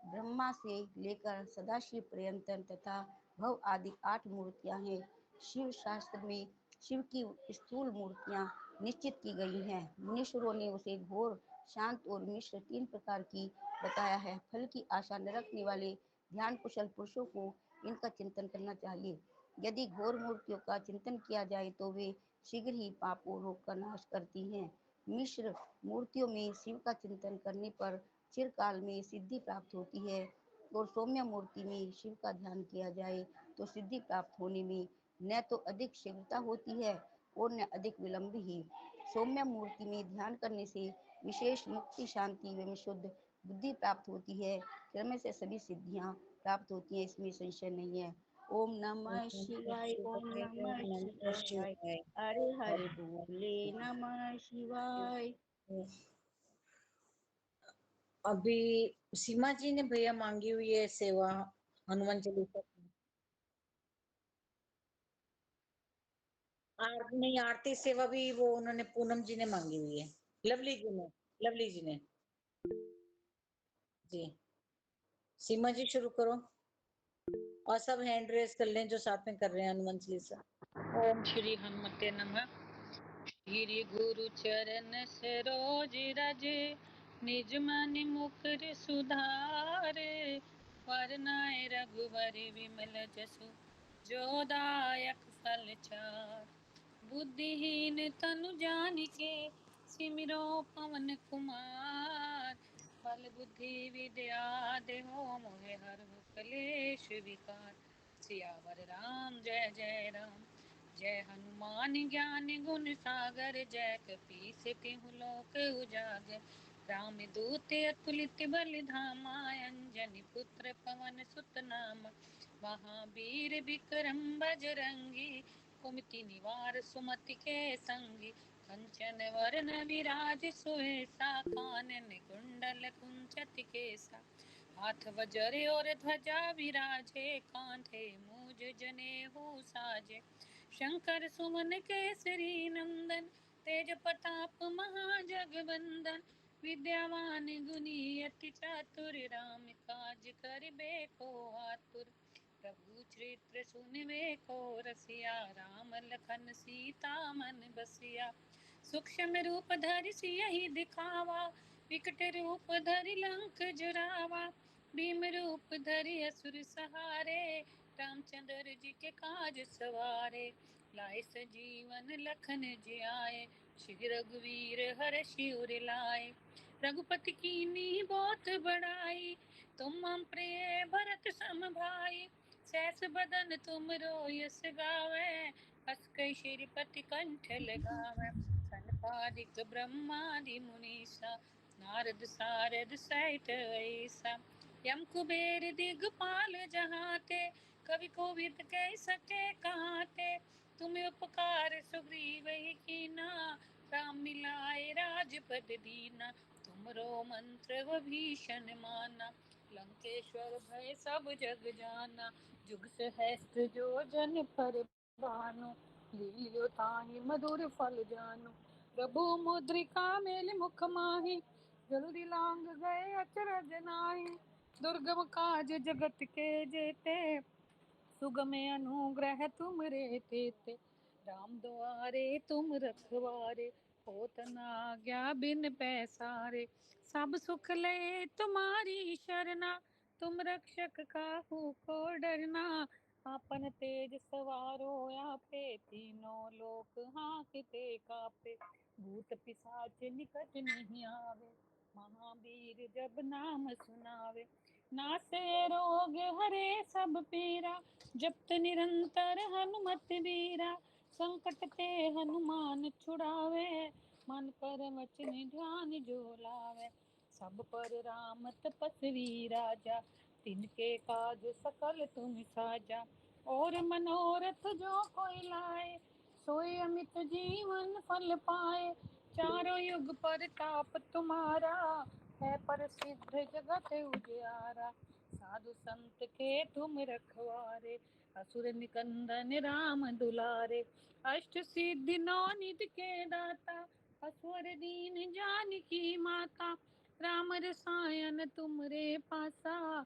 ब्रह्मा से लेकर सदाशिव पर्यंत तथा भव आदि 8 मूर्तियां हैं। शिव शास्त्र में शिव की स्थूल मूर्तियां निश्चित की गई हैं। मुनीश्वरों ने उसे घोर, शांत और मिश्र 3 प्रकार की बताया है। फल की आशा न रखने वाले ध्यान कुशल पुरुषों को इनका चिंतन करना चाहिए। यदि घोर मूर्तियों का चिंतन किया जाए तो वे शीघ्र ही पाप और रोग का नाश करती हैं। मिश्र मूर्तियों में शिव का चिंतन करने पर चिरकाल में सिद्धि प्राप्त होती है, और सौम्य मूर्ति में शिव का ध्यान किया जाए तो सिद्धि प्राप्त होने में न तो अधिक शीघ्रता होती है और न अधिक विलंब ही। सौम्य मूर्ति में ध्यान करने से विशेष मुक्ति, शांति एवं शुद्ध बुद्धि प्राप्त होती है। क्रम से सभी सिद्धियां प्राप्त होती हैं, इसमें संशय नहीं है। ओम नमः शिवाय, ओम नमः नमः शिवाय, शिवाय। हरे हरे बोले नमः शिवाय। अभी सीमा जी ने भैया मांगी हुई है सेवा हनुमान चालीसा की। नहीं, आरती सेवा भी वो उन्होंने पूनम जी ने मांगी हुई है। लवली जी ने जी। सीमा जी शुरू करो और सब हैंड रेस कर लें जो साथ में कर रहे हैं हनुमान चालीसा। ओम श्री हनुमते नमः। श्री गुरु चरण सरोज रज, निज मन मुकुर सुधारे। वरनाय रघुवर विमल जसु, जो दायक फल चार। बुद्धिहीन तनु जानिके, सिमरो पवन कुमार। बल बुद्धि विद्या देहो मोहे हरहु कलेश विकार। सियावर राम जय जय राम, जय हनुमान ज्ञान गुण सागर। जय कपीस तिहु लोक उजागर। राम दूत अतुलित बल धामा, अंजनी पुत्र पवन सुत नामा। महावीर विक्रम बजरंगी, कुमति निवार सुमति के संगी। कंचन वरण विराज सुवेशा, कानन कुंडल कुंचत केसा। हाथ वज्र और ध्वजा विराजे, कांधे मूज जनेऊ साजे। शंकर सुमन केसरी नंदन, तेज प्रताप महाजगवंदन। विद्यावान गुणी अति चातुर, राम काज करिबे को आतुर। प्रभु चरित्र सुनबे को रसिया, राम लखन सीता मन बसिया। सूक्ष्म रूप धरि सियहि दिखावा, विकट रूप धरि लंक जरावा। भीम रूप धरि असुर सहारे, रामचंद्र जी के काज सवारे। लाए सजीवन लखन जियाए, श्री रघुवीर हर्षि उर लाए। रघुपति कीन्ही बहुत बड़ाई, तुम मम प्रिय भरत सम भाई। सहस बदन तुम यश गावे, हस कई श्रीपति कंठ लगावे। सनकादिक ब्रह्मादि मुनीसा, नारद सारद सहित ऐसा। यम कुबेर दिगपाल जहाते, कवि कोविद कह सके कहाते। तुम्हें उपकार सुग्रीव ही कीना, राम मिलाए राजपद दीना। तुमरो मंत्र विभीषण माना, लंकेश्वर भय सब जग जाना। जुग सहस्त्र जो जन पर भानु, लील्यो ताहि मधुर फल जानु। प्रभु मुद्रिका मेलि मुख माहि, जल्दी लांग गए अचरज नाहि। दुर्गम काज जगत के जेते, सुगम अनुग्रह तुम रे तेते। राम द्वारे तुम रखवारे, होत न आज्ञा बिन पैसारे। सब सुख ले तुम्हारी शरणा, तुम रक्षक काहू को डरना। आपन तेज सवारो आपे तीनों लोक हाँकते कापे, भूत पिशाच निकट नहीं आवे। महावीर जब नाम सुनावे, नासे रोग हरे सब पीरा। जपत निरंतर हनुमत वीरा, संकट ते हनुमान छुड़ावे। मन कर वचन ध्यान जो लावे, सब पर राम तपस्वी राजा। तिनके काज सकल तुम साजा, और मनोरथ जो कोई लाए, सोई अमित जीवन फल पाए। चारों युग परताप तुम्हारा, है प्रसिद्ध जगत उजियारा। साधु संत के तुम रखवारे, असुर निकंदन राम दुलारे। अष्ट सिद्धि नौ निधि के दाता, असवर दीन जानकी माता। राम रसायन तुमरे पासा,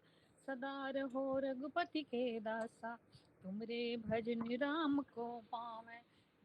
सदा रहो रघुपति के दासा। तुमरे भजन राम को पावे,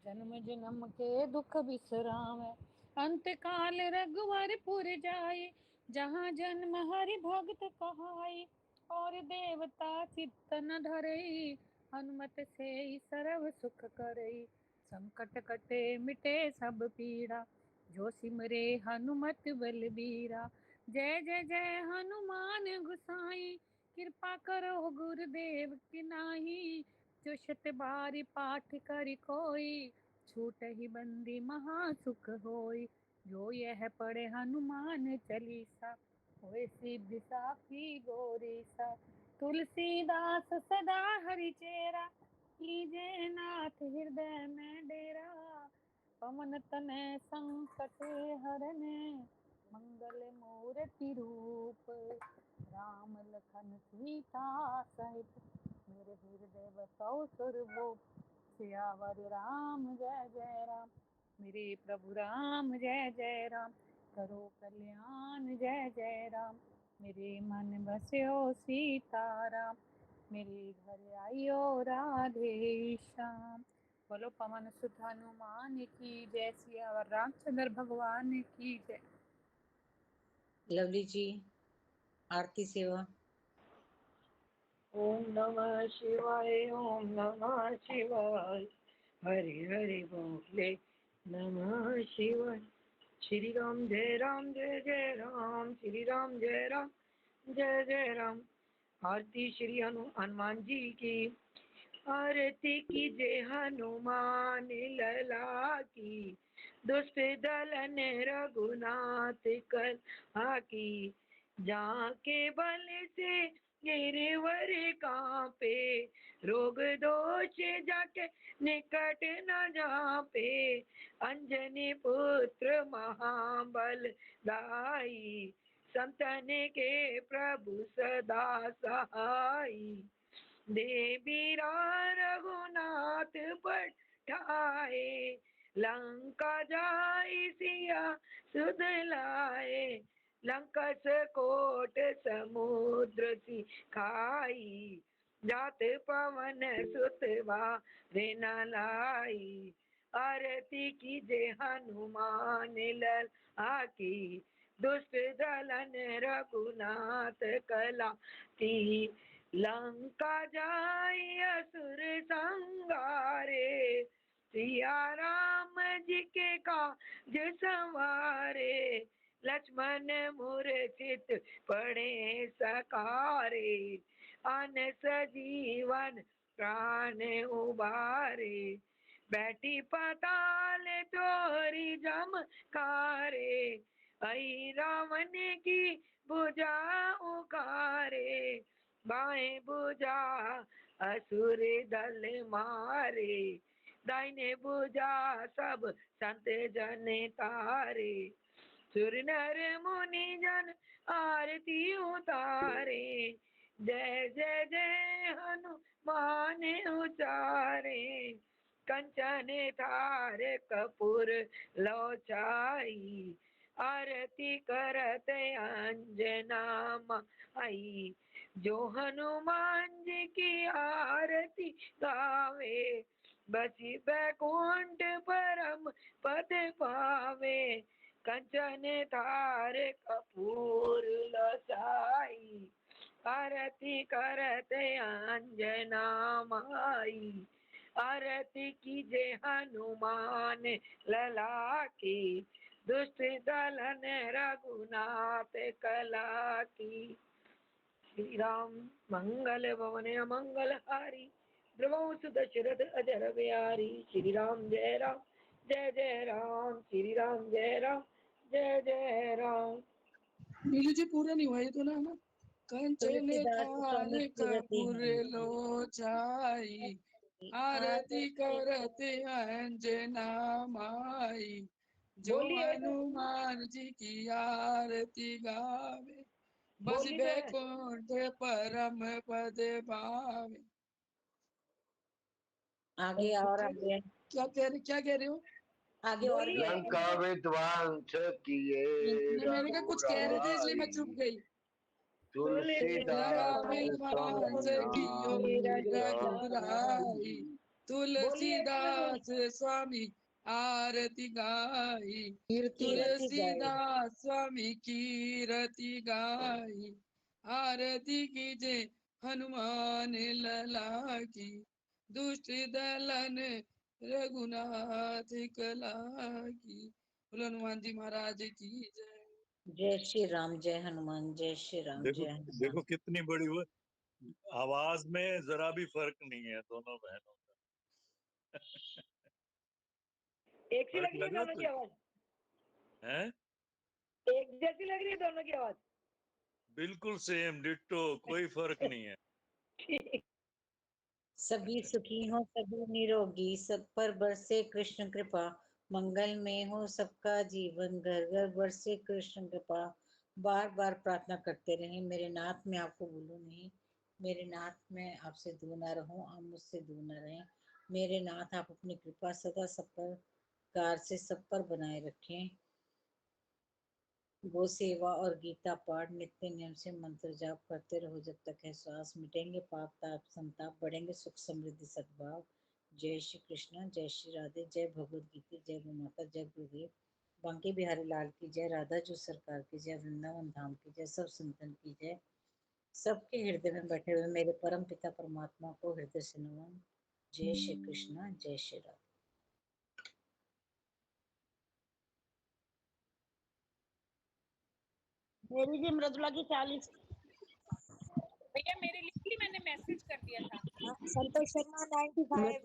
जन्म जन्म के दुख बिसरावे। अंत काल रघुवर पुर जाई, जहाँ जन्म हरि भक्त कहाई। और देवता चित्त न धरई, हनुमत से सर्व सुख करई। संकट कटे मिटे सब पीड़ा, जो सिमरे हनुमत बलबीरा। जय जय जय हनुमान गुसाई, कृपा करो गुरुदेव की नाही। जो शत बारी पाठ करि कोई, छूट ही बंदी महा सुख होई। जो यह पढ़े हनुमान चालीसा, होए सिद्धि साखी गौरीसा। तुलसीदास सदा हरि चेरा, कीजे नाथ हृदय में डेरा। पवन तनय संकट हरने, मंगल मूर्ति रूप। राम लखन सीता सहित, मेरे हृदय बसौ सुरभूप। सियावर राम जय जय राम, मेरे प्रभु राम जय जय राम। करो कल्याण जय जय राम, मेरे मन बस्यो सीताराम। मेरे घर आइयो राधे श्याम। बोलो पवन सुत हनुमान की जय, सियावर रामचंद्र भगवान की जय। लवली जी आरती सेवा। ओम नमः शिवाय, ओम नमः शिवाय, हरि हरि बोले नमः शिवाय। श्री राम जय राम जय जय राम, श्री राम जय राम जय जय राम। आरती श्री हनुमान जी की, आरती की जय हनुमान लला की। दुष्ट दलन रघुनाथ कला की, जाके बल से गिरवर कांपे। रोग दोष जाके निकट न जापे, अंजनी पुत्र महाबल दाई। संतन के प्रभु सदा सहाई, देवीरा रघुनाथ पठाए। लंका जाई सिया सुध लाए, लंका कोट समुद्र सिखाई। जात पवन सुतवा रे न लाई, आरती की जय हनुमान लला की। दुष्ट दलन रघुनाथ कला की, लंका जाई असुर संगारे। सिया राम जी के काज संवारे, लक्ष्मण मूर्छित पड़े सकारे। अन सजीवन प्राण उबारे, बैठी पाताल तोरी जमकारे। आई रावण की भुजा उखारे, बाएं भुजा असुर दल मारे। दाहिने भुजा सब संत जन तारे, सुर नर मुनि जन आरती उतारे। जय जय जय हनुमान उचारे, कंचन थार कपूर लो छाई। आरती करत अंजना माई, जो हनुमान जी की आरती गावे। बसी बैकुंठ परम पद पावे, कंचन थार कपूर लसाई। आरती करत अंजना माई, आरती कीजे हनुमान लला की, दुष्ट दलन रघुनाथ कला की। श्री राम मंगल भवन मंगल हारी, ध्रुवंश दशरथ अजर बिहारी। श्री राम जय राम, श्री राम जय राम। नीलू जी पूरा नहीं हुआ ये तो ना। कंचन तुलसीदास थाल स्वामी कीरति कपूर हैं। लो छाई, आरती करत अंजना माई। जो बोलिए हनुमान जी की आरती गावे, बस बोली तो है। बैकुंठ परम पद पावे। आगे और आगे क्या कह रहे हो? आगे और भी बोलिए। लंका विध्वंस किए मैंने कहा कुछ कह रहे थे इसलिए मैं चुप गई। तुलसीदास स्वामी रघुराई, तुलसीदास स्वामी आरती गाई, कीर्ति गाए। तुलसीदास स्वामी कीरति गाई। आरती कीजे हनुमान लला की, दुष्ट दलन रघुनाथ कला की। बोलो हनुमान जी महाराज की जय। जय श्री राम, जय हनुमान, जय श्री राम, देखो जय हनुमान। देखो कितनी बड़ी वो आवाज में जरा भी फर्क नहीं है दोनों बहनों का। एक सी फर्क लग रही है लगा दोनों तो की आवाज, है एक जैसी लग रही है दोनों की आवाज। बिल्कुल सेम डिट्टो, कोई फर्क नहीं है। सभी सुखी हो, सभी निरोगी, सब पर बरसे कृष्ण कृपा। मंगल में हो सबका जीवन, घर घर बरसे कृष्ण कृपा। बार बार प्रार्थना करते रहे, मेरे नाथ में आपको भूलूं नहीं, मेरे नाथ में आपसे दूर न रहूं, आप मुझसे दूर न रहें। मेरे नाथ आप अपनी कृपा सदा सब पर कार से सब पर बनाए रखें। गो सेवा और गीता पाठ नित्य नियम से मंत्र जाप करते रहो जब तक है श्वास। मिटेंगे पाप ताप संताप, बढ़ेंगे सुख समृद्धि सद्भाव। जय श्री कृष्ण, जय श्री राधे, जय भगवद गीता, जय गौ माता, जय गुरुदेव। बांके बिहारी लाल की जय, राधा जो सरकार की जय, वृंदावन धाम की जय, सब संतन की जय। सबके हृदय में बैठे हुए मेरे परम पिता परमात्मा को हृदय से नमन। जय श्री कृष्ण, जय श्री राधे। मेरी जी मृदुला की 40। भैया मेरे लिए मैंने मैसेज कर दिया था। संतोष शर्मा 95।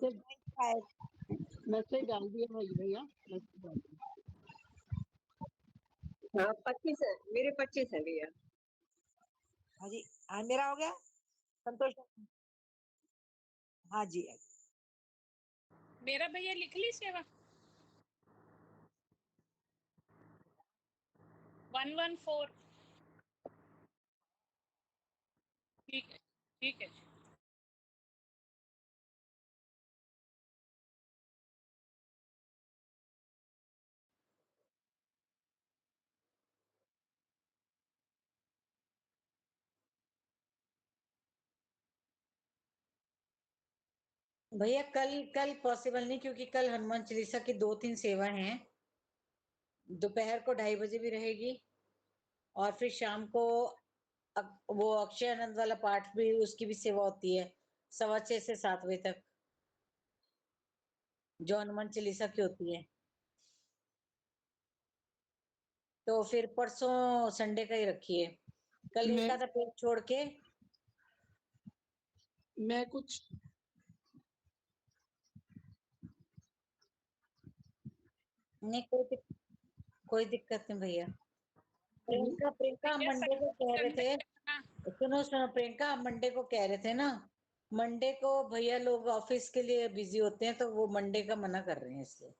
मैसेज डाल दिया भाई भैया, मैसेज डाल दिया। हाँ 25 है, मेरे 25 है भैया। हाँ जी, हाँ मेरा हो गया संतोष। हाँ जी, मेरा भैया लिख ली सेवा 114। ठीक है, ठीक है। भैया कल कल पॉसिबल नहीं, क्योंकि कल हनुमान चालीसा की 2-3 सेवा हैं। दोपहर को 2:30 बजे भी रहेगी, और फिर शाम को वो अक्षय आनंद वाला पाठ भी, उसकी भी सेवा होती है 6:15 से 7 बजे तक, जो हनुमान चालीसा की होती है। तो फिर परसों संडे का ही रखिए, कल एक आधा पेज छोड़ के। मैं कुछ नहीं, कोई दिक्कत नहीं भैया। प्रियंका हम मंडे को कह रहे थे, सुनो प्रियंका, हम मंडे को कह रहे थे ना, मंडे को भैया लोग ऑफिस के लिए बिजी होते हैं, तो वो मंडे का मना कर रहे हैं इसलिए।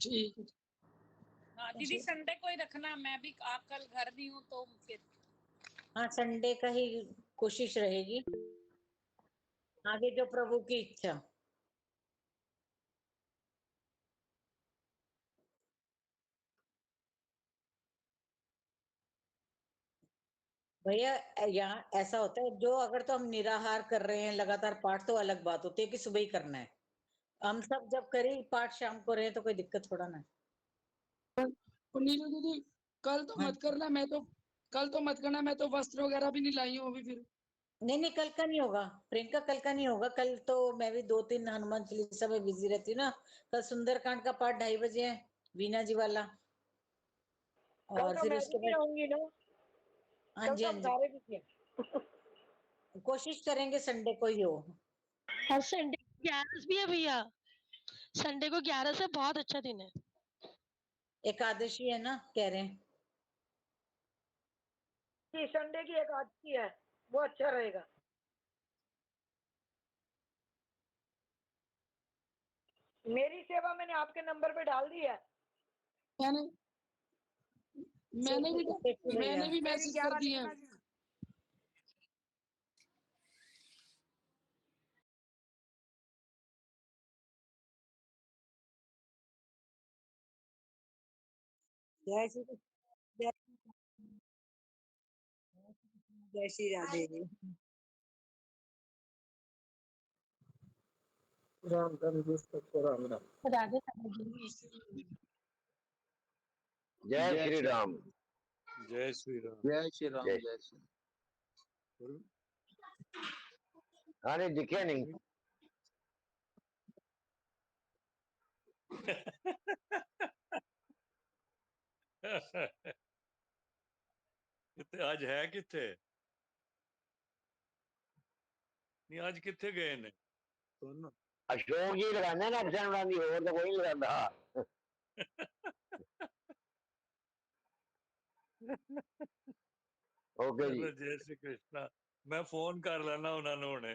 ठीक है। हाँ दीदी संडे को ही रखना, मैं भी आप कल घर नहीं हूँ तो फिर। हाँ संडे का ही कोशिश रहेगी, आगे जो प्रभु की इच्छा। भैया यहाँ ऐसा होता है, जो अगर तो हम निराहार कर रहे हैं लगातार पाठ तो अलग बात होती है कि सुबह ही करना है। हम सब जब करें पाठ शाम को रहे तो कोई दिक्कत थोड़ा ना है। नीलू दीदी कल तो मत करना, मैं तो कल तो मत करना, मैं तो वस्त्र वगैरह भी नहीं लाई हूँ अभी फिर। नहीं नहीं, कल का नहीं होगा प्रियंका, कल का नहीं होगा। कल तो मैं भी 2-3 हनुमान चालीसा में बिजी रहती हूँ ना। कल सुंदरकांड का पाठ 2:30 बजे है, वीना जी वाला। कल और तो फिर मैं उसके भी नहीं बाद आऊंगी ना, हाँ कल जी तो हाँ हम जी, सारे भी हैं। कोशिश करेंगे संडे को ही हो। और संडे 11 भी है भैया, संडे को 11 से बहुत अच्छा दिन है। एकादशी है ना, कह रहे हैं। कि संडे की एकादशी है, वो अच्छा रहेगा। मेरी सेवा मैंने आपके नंबर पे डाल दी है। मैंने मैंने भी मैंने भी मेरी मैसेज कर 11 दिए लिखना हैं। जी। जय श्री जय जय श्री राधे। राम राम राम राम। राधे राधे जी। जय श्री राम। जय श्री राम। जय श्री राम। जय जय श्री अरे दिखे नहीं। कितने आज है, कितने नहीं, आज कितने गए ने सुन। अशोक जी लगाना ना अक्षर गांधी, और तो कोई नहीं लगाता। ओके जी। चलो जय श्री कृष्णा, मैं फोन कर लेना उन्होंने हुणे।